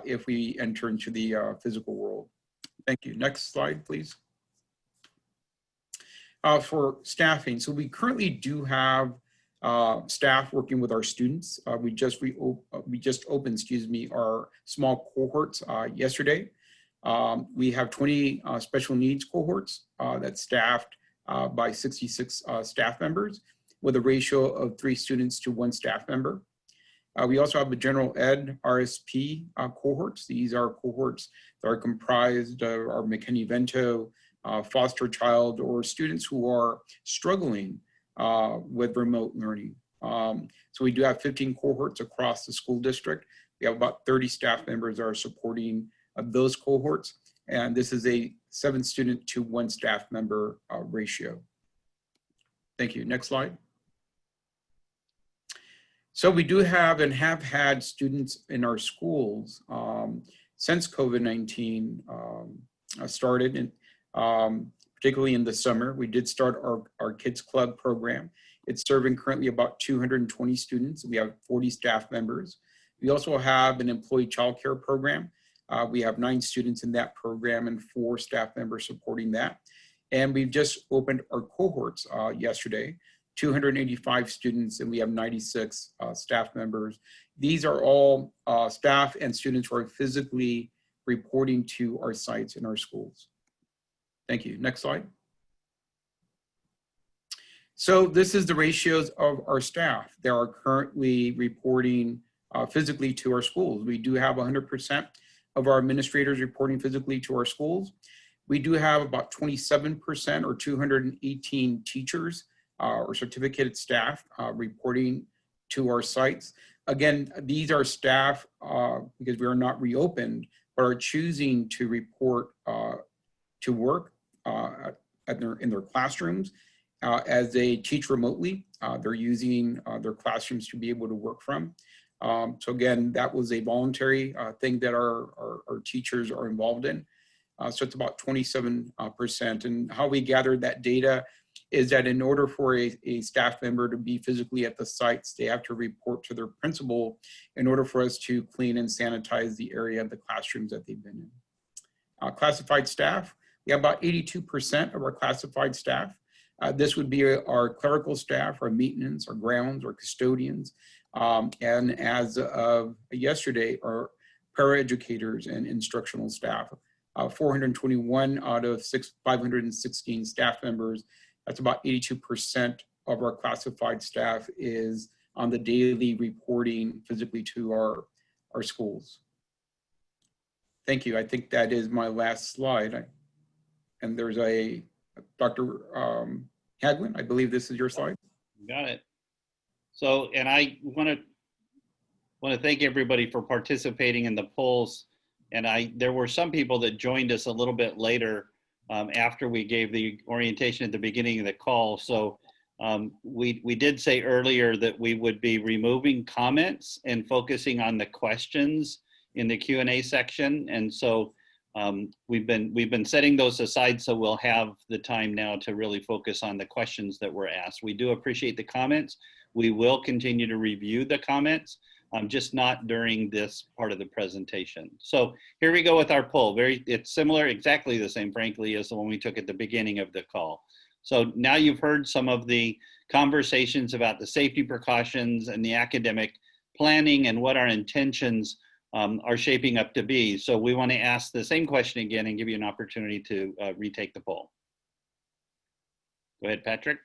if we enter into the physical world. Thank you. Next slide, please. For staffing, so we currently do have staff working with our students. We just opened, excuse me, our small cohorts yesterday. We have 20 special needs cohorts that's staffed by 66 staff members with a ratio of 3 students to 1 staff member. We also have a general ed RSP cohorts. These are cohorts that are comprised of our McKinney-Vento, foster child, or students who are struggling with remote learning. So we do have 15 cohorts across the school district. We have about 30 staff members that are supporting those cohorts. And this is a 7 student to 1 staff member ratio. Thank you. Next slide. So we do have and have had students in our schools since COVID-19 started, and particularly in the summer. We did start our Kids Club program. It's serving currently about 220 students. We have 40 staff members. We also have an employee childcare program. We have 9 students in that program and 4 staff members supporting that. And we've just opened our cohorts yesterday. 285 students, and we have 96 staff members. These are all staff and students who are physically reporting to our sites in our schools. Thank you. Next slide. So this is the ratios of our staff that are currently reporting physically to our schools. We do have 100% of our administrators reporting physically to our schools. We do have about 27% or 218 teachers or certificated staff reporting to our sites. Again, these are staff because we are not reopened, but are choosing to report to work in their classrooms as they teach remotely. They're using their classrooms to be able to work from. So again, that was a voluntary thing that our teachers are involved in. So it's about 27%. And how we gathered that data is that in order for a staff member to be physically at the sites, they have to report to their principal in order for us to clean and sanitize the area of the classrooms that they've been in. Classified staff, we have about 82% of our classified staff. This would be our clerical staff, our maintenance, our grounds, our custodians, and as of yesterday, our paraeducators and instructional staff. 421 out of 516 staff members. That's about 82% of our classified staff is on the daily reporting physically to our schools. Thank you. I think that is my last slide. And there's a Dr. Haglund, I believe this is your slide. Got it. So, and I want to thank everybody for participating in the polls. And there were some people that joined us a little bit later after we gave the orientation at the beginning of the call. So we did say earlier that we would be removing comments and focusing on the questions in the Q&A section. And so we've been setting those aside, so we'll have the time now to really focus on the questions that were asked. We do appreciate the comments. We will continue to review the comments, just not during this part of the presentation. So here we go with our poll. It's similar, exactly the same, frankly, as the one we took at the beginning of the call. So now you've heard some of the conversations about the safety precautions and the academic planning and what our intentions are shaping up to be. So we want to ask the same question again and give you an opportunity to retake the poll. Go ahead, Patrick.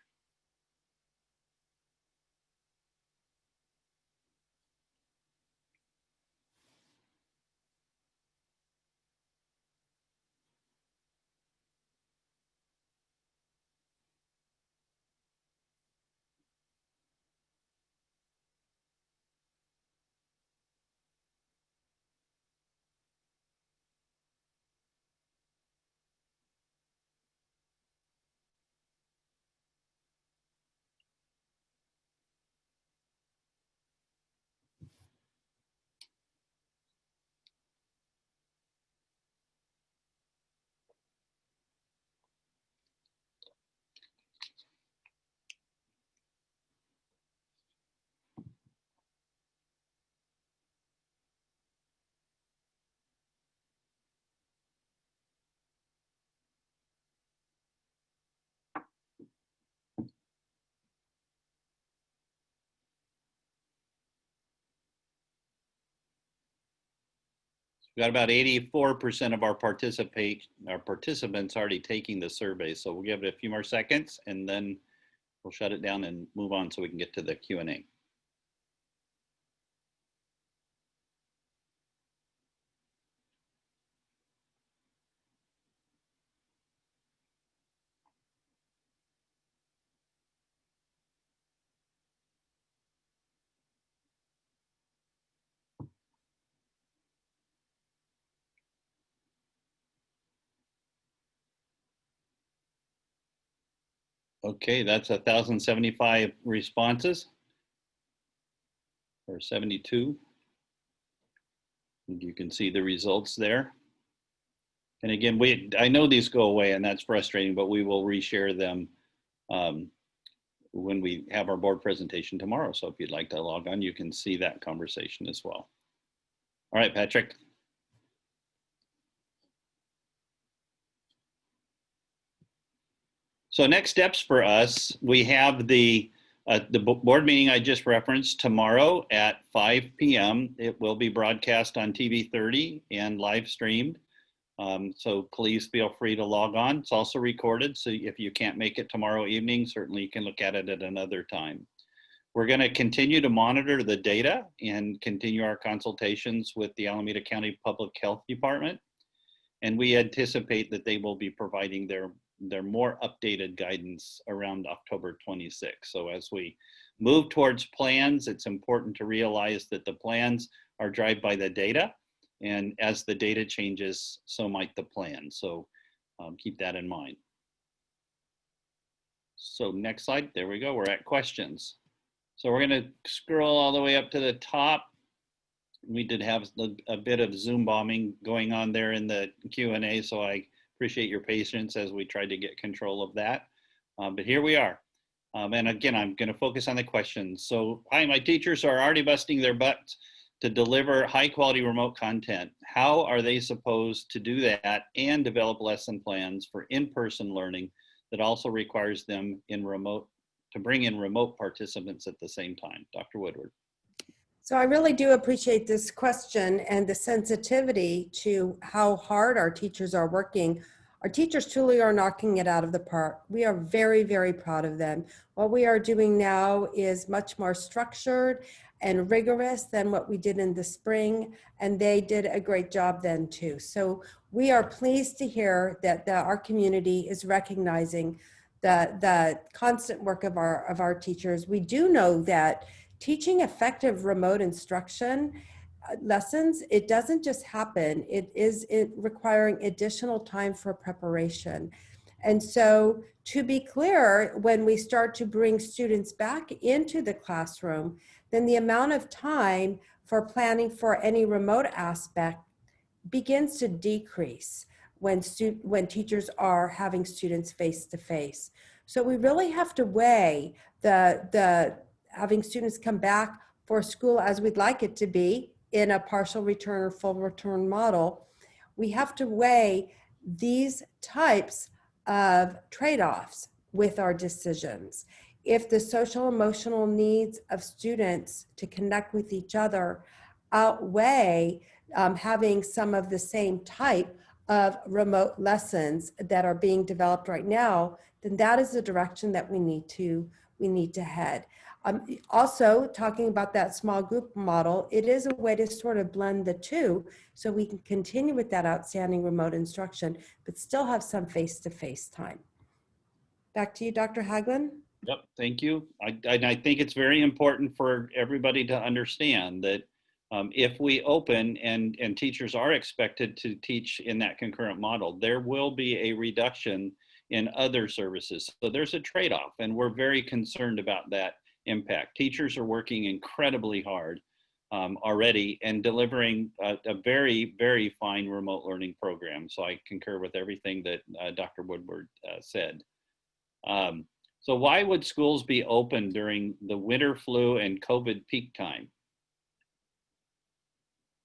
We got about 84% of our participants already taking the survey. So we'll give it a few more seconds and then we'll shut it down and move on so we can get to the Q&A. Okay, that's 1,075 responses, or 72. And you can see the results there. And again, I know these go away and that's frustrating, but we will reshare them when we have our board presentation tomorrow. So if you'd like to log on, you can see that conversation as well. All right, Patrick. So next steps for us, we have the board meeting I just referenced tomorrow at 5 p.m. It will be broadcast on TV 30 and live streamed. So please feel free to log on. It's also recorded, so if you can't make it tomorrow evening, certainly you can look at it at another time. We're going to continue to monitor the data and continue our consultations with the Alameda County Public Health Department. And we anticipate that they will be providing their more updated guidance around October 26th. So as we move towards plans, it's important to realize that the plans are driven by the data. And as the data changes, so might the plan. So keep that in mind. So next slide, there we go, we're at questions. So we're gonna scroll all the way up to the top. We did have a bit of Zoom bombing going on there in the Q&A, so I appreciate your patience as we tried to get control of that. But here we are. And again, I'm gonna focus on the questions. So, hi, my teachers are already busting their butts to deliver high quality remote content. How are they supposed to do that and develop lesson plans for in-person learning that also requires them to bring in remote participants at the same time? Dr. Woodward. So I really do appreciate this question and the sensitivity to how hard our teachers are working. Our teachers truly are knocking it out of the park. We are very, very proud of them. What we are doing now is much more structured and rigorous than what we did in the spring, and they did a great job then too. So we are pleased to hear that our community is recognizing the constant work of our teachers. We do know that teaching effective remote instruction lessons, it doesn't just happen. It is requiring additional time for preparation. And so to be clear, when we start to bring students back into the classroom, then the amount of time for planning for any remote aspect begins to decrease when teachers are having students face to face. So we really have to weigh the having students come back for school as we'd like it to be in a partial return or full return model. We have to weigh these types of trade-offs with our decisions. If the social emotional needs of students to connect with each other outweigh having some of the same type of remote lessons that are being developed right now, then that is the direction that we need to head. Also, talking about that small group model, it is a way to sort of blend the two so we can continue with that outstanding remote instruction, but still have some face-to-face time. Back to you, Dr. Haglund. Yep, thank you. I think it's very important for everybody to understand that if we open and teachers are expected to teach in that concurrent model, there will be a reduction in other services. So there's a trade-off, and we're very concerned about that impact. Teachers are working incredibly hard already and delivering a very, very fine remote learning program. So I concur with everything that Dr. Woodward said. So why would schools be open during the winter flu and COVID peak time?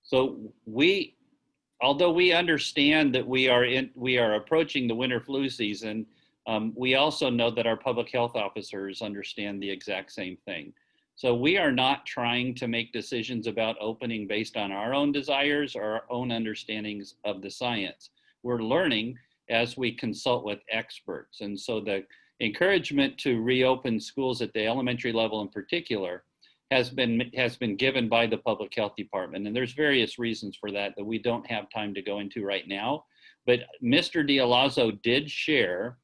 So although we understand that we are approaching the winter flu season, we also know that our public health officers understand the exact same thing. So we are not trying to make decisions about opening based on our own desires or our own understandings of the science. We're learning as we consult with experts. And so the encouragement to reopen schools at the elementary level in particular has been given by the public health department. And there's various reasons for that we don't have time to go into right now. But Mr. D'Alazzo did share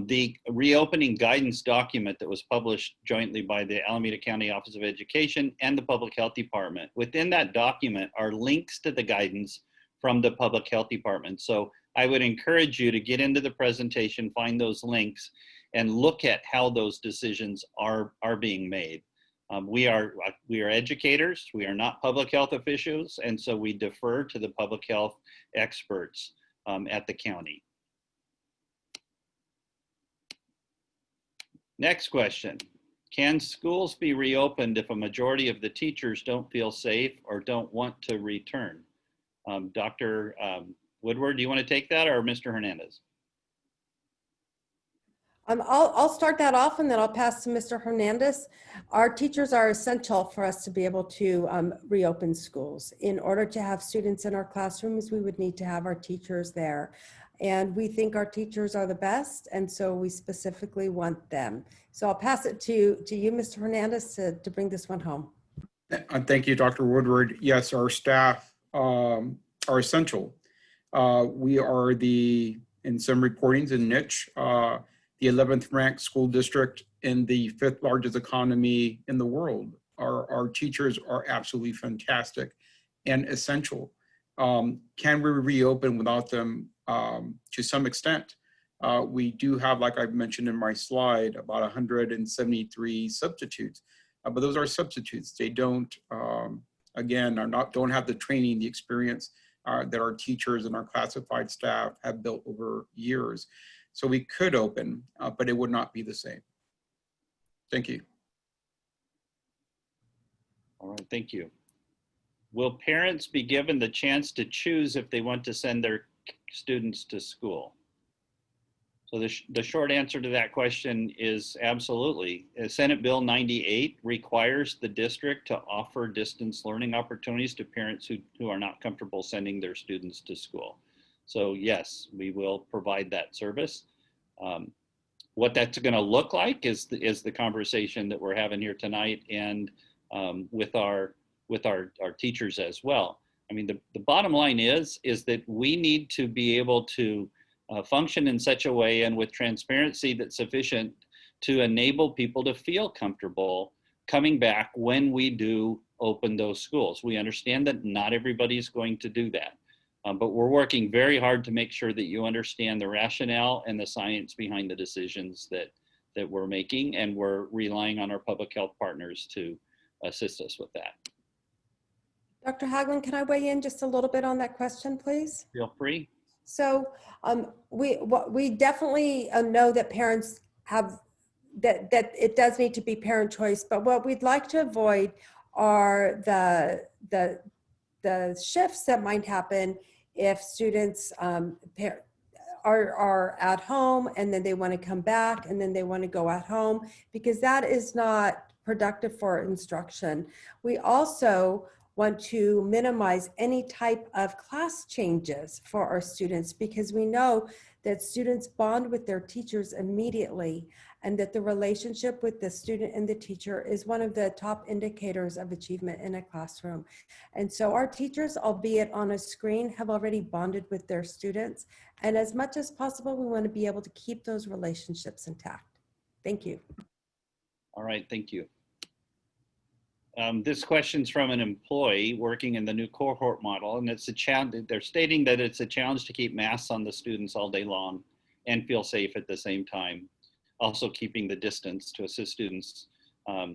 the reopening guidance document that was published jointly by the Alameda County Office of Education and the Public Health Department. Within that document are links to the guidance from the Public Health Department. So I would encourage you to get into the presentation, find those links, and look at how those decisions are being made. We are educators, we are not public health officials, and so we defer to the public health experts at the county. Next question. Can schools be reopened if a majority of the teachers don't feel safe or don't want to return? Dr. Woodward, do you want to take that, or Mr. Hernandez? I'll start that off and then I'll pass to Mr. Hernandez. Our teachers are essential for us to be able to reopen schools. In order to have students in our classrooms, we would need to have our teachers there. And we think our teachers are the best, and so we specifically want them. So I'll pass it to you, Mr. Hernandez, to bring this one home. Thank you, Dr. Woodward. Yes, our staff are essential. We are in some reportings in niche, the 11th ranked school district in the 5th largest economy in the world. Our teachers are absolutely fantastic and essential. Can we reopen without them? To some extent. We do have, like I mentioned in my slide, about 173 substitutes, but those are substitutes. They don't, again, don't have the training, the experience that our teachers and our classified staff have built over years. So we could open, but it would not be the same. Thank you. All right, thank you. Will parents be given the chance to choose if they want to send their students to school? So the short answer to that question is absolutely. Senate Bill 98 requires the district to offer distance learning opportunities to parents who are not comfortable sending their students to school. So yes, we will provide that service. What that's going to look like is the conversation that we're having here tonight, and with our teachers as well. I mean, the bottom line is that we need to be able to function in such a way and with transparency that's sufficient to enable people to feel comfortable coming back when we do open those schools. We understand that not everybody's going to do that, but we're working very hard to make sure that you understand the rationale and the science behind the decisions that we're making, and we're relying on our public health partners to assist us with that. Dr. Haglund, can I weigh in just a little bit on that question, please? Feel free. So we definitely know that parents have, that it does need to be parent choice, but what we'd like to avoid are the shifts that might happen if students are at home and then they want to come back and then they want to go at home, because that is not productive for instruction. We also want to minimize any type of class changes for our students, because we know that students bond with their teachers immediately, and that the relationship with the student and the teacher is one of the top indicators of achievement in a classroom. And so our teachers, albeit on a screen, have already bonded with their students. And as much as possible, we want to be able to keep those relationships intact. Thank you. All right, thank you. This question's from an employee working in the new cohort model, and it's a challenge. They're stating that it's a challenge to keep masks on the students all day long and feel safe at the same time. Also, keeping the distance to assist students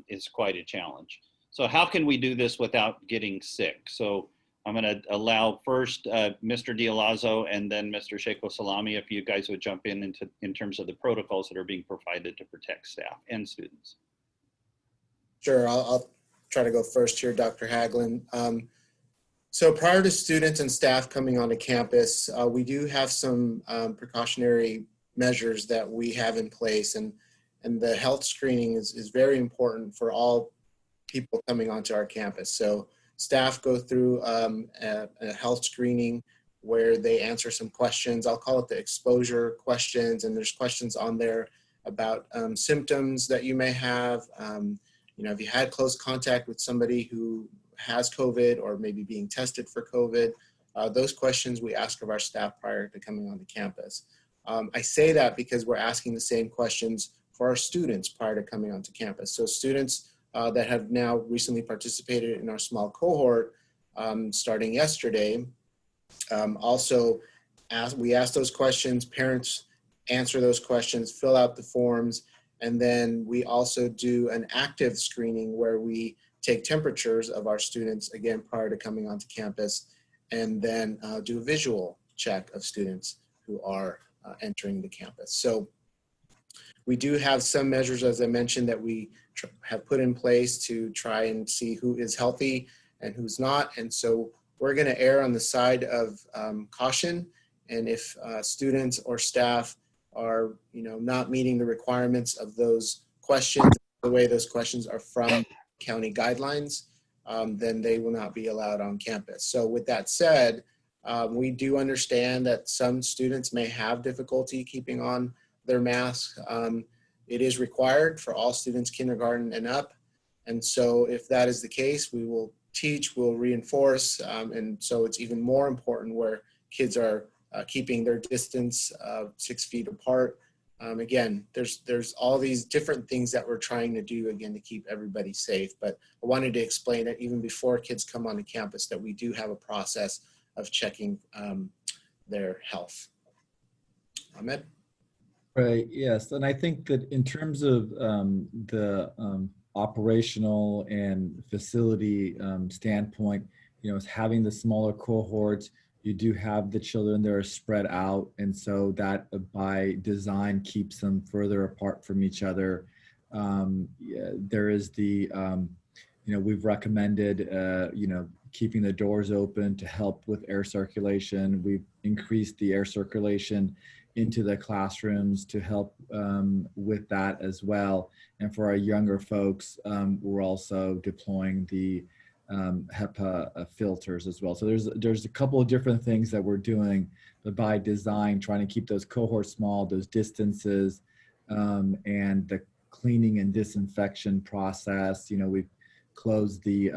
is quite a challenge. So how can we do this without getting sick? So I'm going to allow first Mr. D'Alazzo and then Mr. Sheikho Salami, if you guys would jump in terms of the protocols that are being provided to protect staff and students. Sure, I'll try to go first here, Dr. Haglund. So prior to students and staff coming onto campus, we do have some precautionary measures that we have in place. And And the health screening is very important for all people coming onto our campus. So staff go through a health screening where they answer some questions. I'll call it the exposure questions, and there's questions on there about symptoms that you may have. If you had close contact with somebody who has COVID or maybe being tested for COVID, those questions we ask of our staff prior to coming onto campus. I say that because we're asking the same questions for our students prior to coming onto campus. So students that have now recently participated in our small cohort starting yesterday, also we ask those questions, parents answer those questions, fill out the forms, and then we also do an active screening where we take temperatures of our students, again, prior to coming onto campus, and then do a visual check of students who are entering the campus. So we do have some measures, as I mentioned, that we have put in place to try and see who is healthy and who's not. And so we're going to err on the side of caution. And if students or staff are, not meeting the requirements of those questions, the way those questions are from county guidelines, then they will not be allowed on campus. So with that said, we do understand that some students may have difficulty keeping on their mask. It is required for all students kindergarten and up. And so if that is the case, we will teach, we'll reinforce. And so it's even more important where kids are keeping their distance 6 feet apart. Again, there's all these different things that we're trying to do, again, to keep everybody safe. But I wanted to explain that even before kids come onto campus, that we do have a process of checking their health. Ahmed? Right, yes. And I think that in terms of the operational and facility standpoint, is having the smaller cohorts, you do have the children that are spread out. And so that by design keeps them further apart from each other. There is the, we've recommended, keeping the doors open to help with air circulation. We've increased the air circulation into the classrooms to help with that as well. And for our younger folks, we're also deploying the HEPA filters as well. So there's a couple of different things that we're doing, but by design, trying to keep those cohorts small, those distances, and the cleaning and disinfection process. We've closed the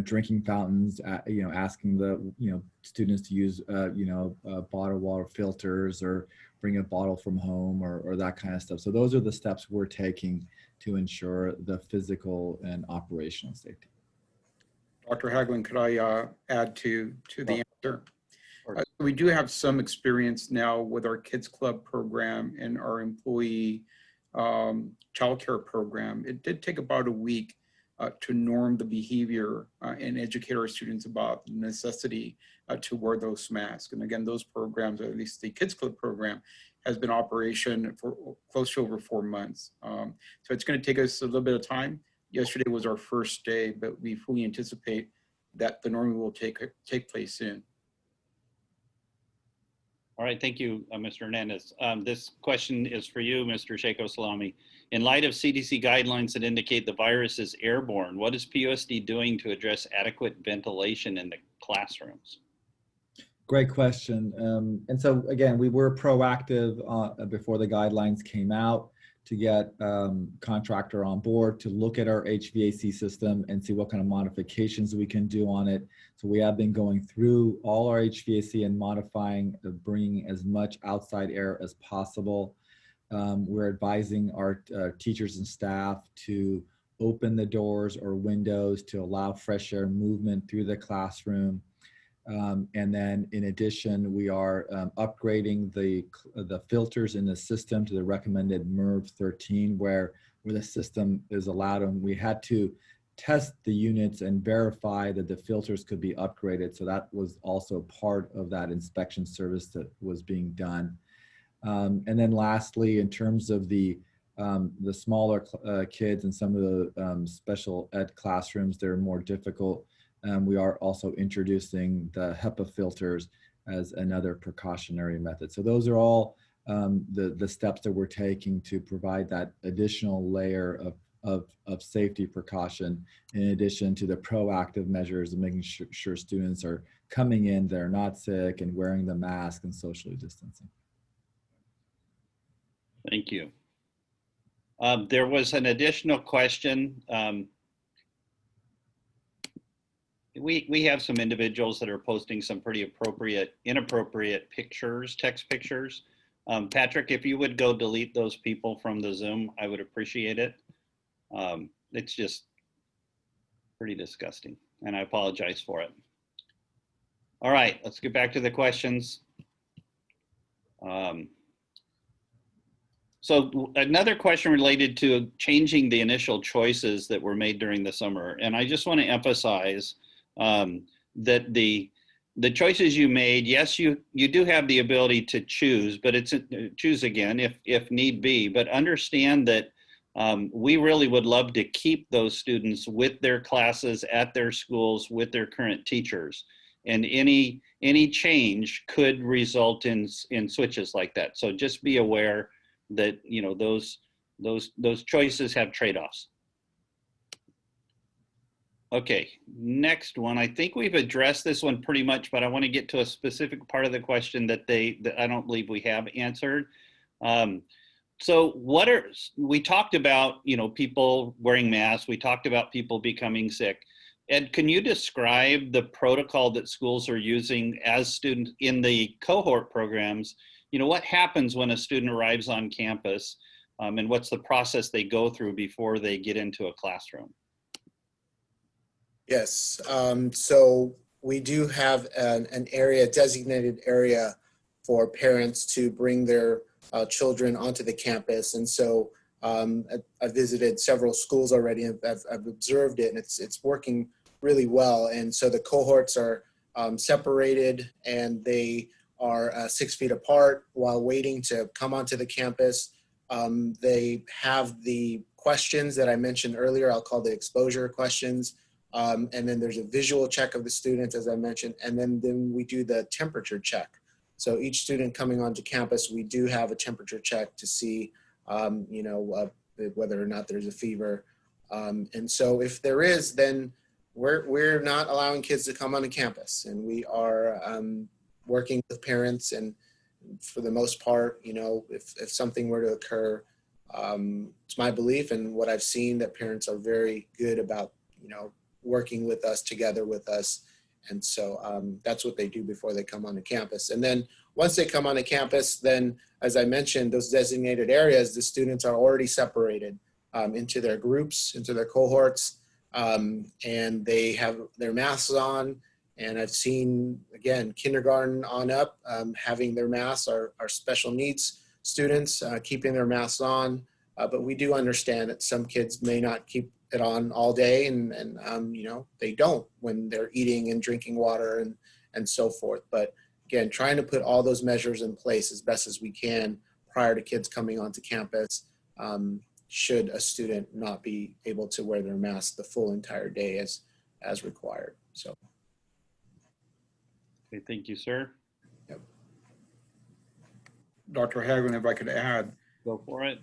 drinking fountains, asking the students to use bottled water filters or bring a bottle from home or that kind of stuff. So those are the steps we're taking to ensure the physical and operational safety. Dr. Hagelin, could I add to the answer? We do have some experience now with our Kids Club program and our employee childcare program. It did take about a week to norm the behavior and educate our students about the necessity to wear those masks. And again, those programs, or at least the Kids Club program, has been in operation for close to over 4 months. So it's going to take us a little bit of time. Yesterday was our first day, but we fully anticipate that the norming will take place soon. All right, thank you, Mr. Hernandez. This question is for you, Mr. Sheikh Salami. In light of CDC guidelines that indicate the virus is airborne, what is PUSD doing to address adequate ventilation in the classrooms? Great question. And so again, we were proactive before the guidelines came out to get contractor on board to look at our HVAC system and see what kind of modifications we can do on it. So we have been going through all our HVAC and modifying, bringing as much outside air as possible. We're advising our teachers and staff to open the doors or windows to allow fresh air movement through the classroom. And then in addition, we are upgrading the filters in the system to the recommended MERV 13, where the system is allowed, and we had to test the units and verify that the filters could be upgraded. So that was also part of that inspection service that was being done. And then lastly, in terms of the smaller kids and some of the special ed classrooms that are more difficult, we are also introducing the HEPA filters as another precautionary method. So those are all the steps that we're taking to provide that additional layer of safety precaution, in addition to the proactive measures of making sure students are coming in, they're not sick, and wearing the mask and socially distancing. Thank you. There was an additional question. We have some individuals that are posting some pretty inappropriate pictures, text pictures. Patrick, if you would go delete those people from the Zoom, I would appreciate it. It's just pretty disgusting, and I apologize for it. All right, let's get back to the questions. So another question related to changing the initial choices that were made during the summer. And I just want to emphasize that the choices you made, yes, you do have the ability to choose, but it's choose again if need be, but understand that we really would love to keep those students with their classes at their schools with their current teachers. And any change could result in switches like that. So just be aware that, you know, those choices have trade-offs. Okay, next one. I think we've addressed this one pretty much, but I want to get to a specific part of the question that I don't believe we have answered. So we talked about, you know, people wearing masks. We talked about people becoming sick. Ed, can you describe the protocol that schools are using as students in the cohort programs? You know, what happens when a student arrives on campus, and what's the process they go through before they get into a classroom? Yes, so we do have an designated area for parents to bring their children onto the campus. And so I visited several schools already, and I've observed it, and it's working really well. And so the cohorts are separated, and they are 6 feet apart while waiting to come onto the campus. They have the questions that I mentioned earlier. I'll call the exposure questions. And then there's a visual check of the students, as I mentioned, and then we do the temperature check. So each student coming onto campus, we do have a temperature check to see, you know, whether or not there's a fever. And so if there is, then we're not allowing kids to come onto campus, and we are working with parents. And for the most part, you know, if something were to occur, it's my belief and what I've seen that parents are very good about, you know, working with us, together with us. And so that's what they do before they come onto campus. And then once they come onto campus, then as I mentioned, those designated areas, the students are already separated into their groups, into their cohorts, and they have their masks on. And I've seen, again, kindergarten on up, having their masks, our special needs students keeping their masks on. But we do understand that some kids may not keep it on all day, and you know, they don't when they're eating and drinking water and so forth. But again, trying to put all those measures in place as best as we can prior to kids coming onto campus, should a student not be able to wear their mask the full entire day as required. So. Okay, thank you, sir. Yep. Dr. Hagelin, if I could add. Go for it.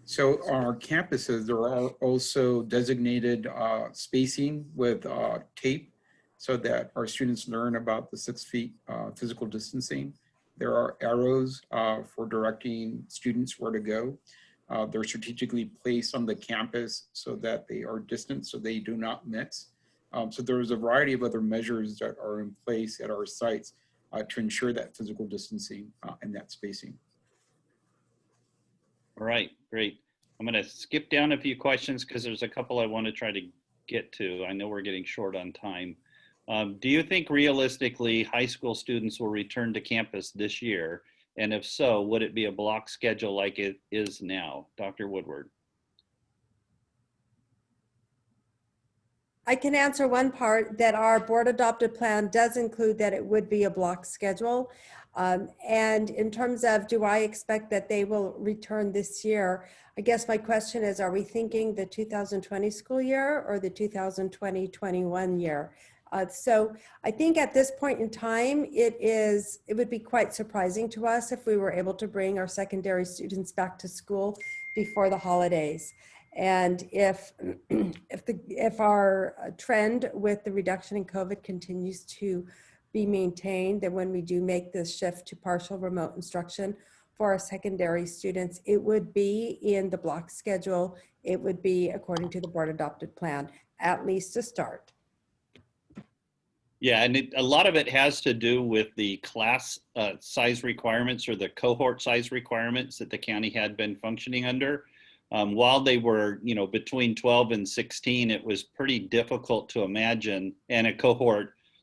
So on our campuses, there are also designated spacing with tape so that our students learn about the 6 feet physical distancing. There are arrows for directing students where to go. They're strategically placed on the campus so that they are distant, so they do not mix. So there's a variety of other measures that are in place at our sites to ensure that physical distancing and that spacing. All right, great. I'm going to skip down a few questions because there's a couple I want to try to get to. I know we're getting short on time. Do you think realistically high school students will return to campus this year? And if so, would it be a block schedule like it is now? Dr. Woodward. I can answer one part, that our board adopted plan does include that it would be a block schedule. And in terms of, do I expect that they will return this year? I guess my question is, are we thinking the 2020 school year or the 2020-21 year? So I think at this point in time, it would be quite surprising to us if we were able to bring our secondary students back to school before the holidays. And if our trend with the reduction in COVID continues to be maintained, then when we do make this shift to partial remote instruction for our secondary students, it would be in the block schedule. It would be according to the board adopted plan, at least to start. Yeah, and a lot of it has to do with the class size requirements or the cohort size requirements that the county had been functioning under. While they were, between 12 and 16, it was pretty difficult to imagine, and a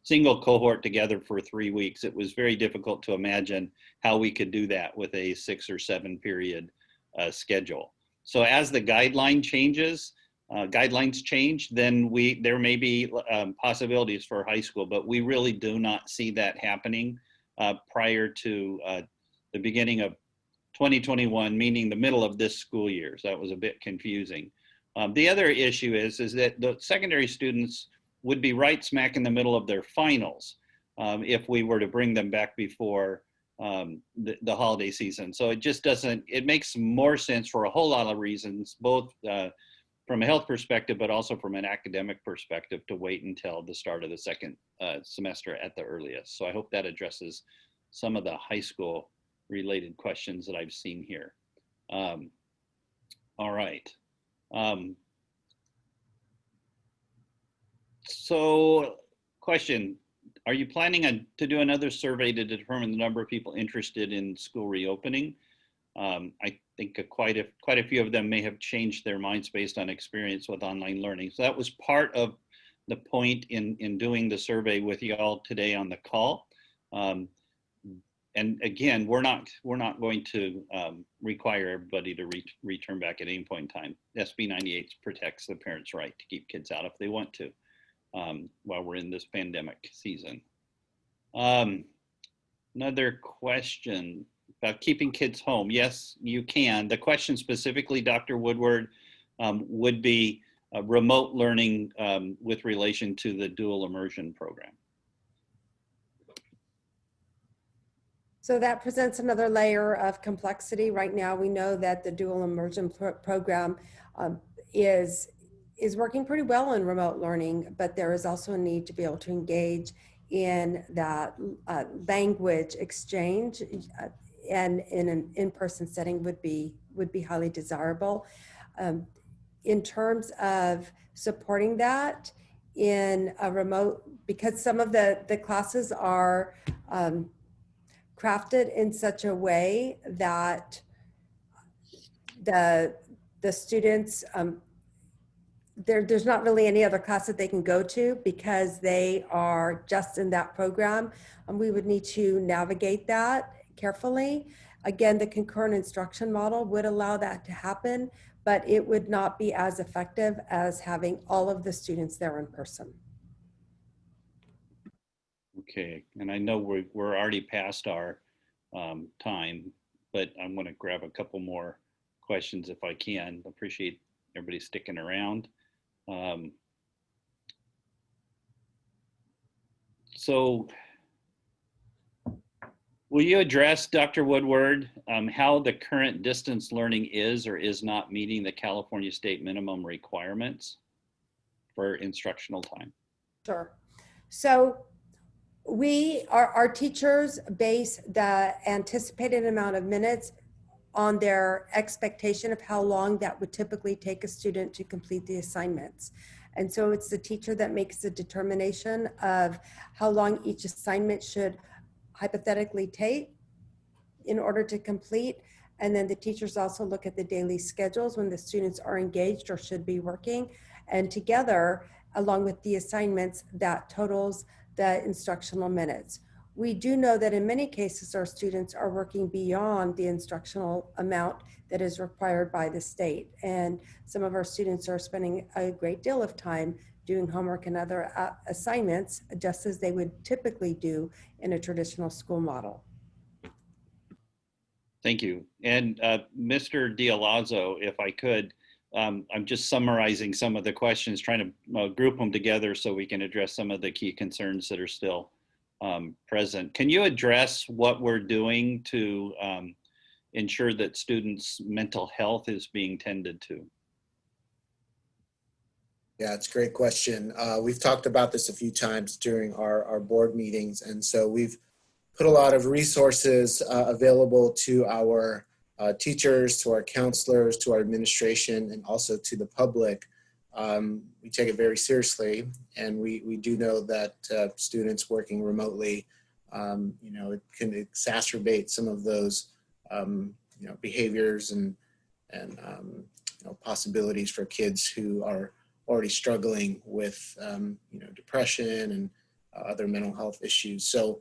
single cohort together for 3 weeks. It was very difficult to imagine how we could do that with a 6 or 7 period schedule. So as the guidelines change, then there may be possibilities for high school, but we really do not see that happening prior to the beginning of 2021, meaning the middle of this school year. So that was a bit confusing. The other issue is that the secondary students would be right smack in the middle of their finals if we were to bring them back before the holiday season. So it makes more sense for a whole lot of reasons, both from a health perspective, but also from an academic perspective, to wait until the start of the second semester at the earliest. So I hope that addresses some of the high school related questions that I've seen here. All right. So question, are you planning to do another survey to determine the number of people interested in school reopening? I think quite a few of them may have changed their minds based on experience with online learning. So that was part of the point in doing the survey with you all today on the call. And again, we're not going to require everybody to return back at any point in time. SB 98 protects the parents' right to keep kids out if they want to while we're in this pandemic season. Another question about keeping kids home. Yes, you can. The question specifically, Dr. Woodward, would be remote learning with relation to the dual immersion program. So that presents another layer of complexity. Right now, we know that the dual immersion program is working pretty well in remote learning, but there is also a need to be able to engage in that language exchange, and in an in-person setting would be highly desirable. In terms of supporting that in a remote, because some of the classes are crafted in such a way that the students, there's not really any other class that they can go to because they are just in that program. We would need to navigate that carefully. Again, the concurrent instruction model would allow that to happen, but it would not be as effective as having all of the students there in person. Okay, and I know we're already past our time, but I'm going to grab a couple more questions if I can. Appreciate everybody sticking around. So will you address, Dr. Woodward, how the current distance learning is or is not meeting the California state minimum requirements for instructional time? Sure. So our teachers base the anticipated amount of minutes on their expectation of how long that would typically take a student to complete the assignments. And so it's the teacher that makes the determination of how long each assignment should hypothetically take in order to complete. And then the teachers also look at the daily schedules when the students are engaged or should be working. And together, along with the assignments, that totals the instructional minutes. We do know that in many cases, our students are working beyond the instructional amount that is required by the state. And some of our students are spending a great deal of time doing homework and other assignments, just as they would typically do in a traditional school model. Thank you. And Mr. D'Alazzo, if I could, I'm just summarizing some of the questions, trying to group them together so we can address some of the key concerns that are still present. Can you address what we're doing to ensure that students' mental health is being tended to? Yeah, it's a great question. We've talked about this a few times during our board meetings. And so we've put a lot of resources available to our teachers, to our counselors, to our administration, and also to the public. We take it very seriously, and we do know that students working remotely, it can exacerbate some of those, behaviors and possibilities for kids who are already struggling with, depression and other mental health issues. So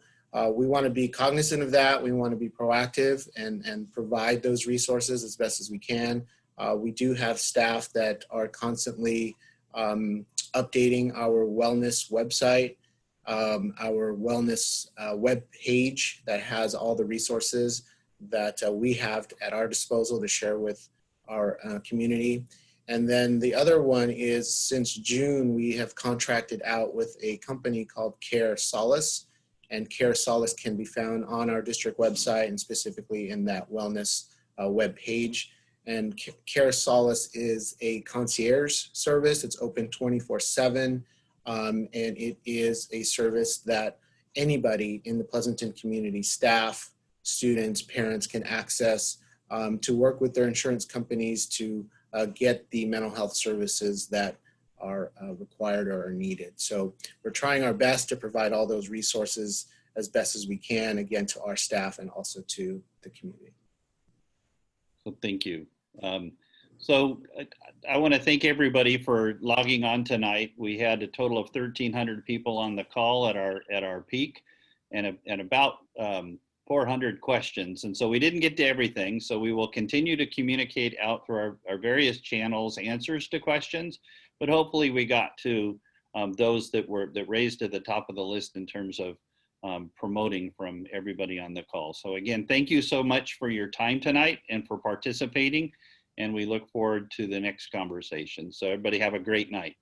we want to be cognizant of that. We want to be proactive and provide those resources as best as we can. We do have staff that are constantly updating our wellness website, our wellness web page that has all the resources that we have at our disposal to share with our community. And then the other one is, since June, we have contracted out with a company called Care Solace, and Care Solace can be found on our district website and specifically in that wellness web page. And Care Solace is a concierge service. It's open 24/7, and it is a service that anybody in the Pleasanton community, staff, students, parents, can access to work with their insurance companies to get the mental health services that are required or are needed. So we're trying our best to provide all those resources as best as we can, again, to our staff and also to the community. So thank you. So I want to thank everybody for logging on tonight. We had a total of 1,300 people on the call at our peak, and about 400 questions. And so we didn't get to everything. So we will continue to communicate out through our various channels answers to questions, but hopefully we got to those that raised to the top of the list in terms of promoting from everybody on the call. So again, thank you so much for your time tonight and for participating. And we look forward to the next conversation. So everybody have a great night.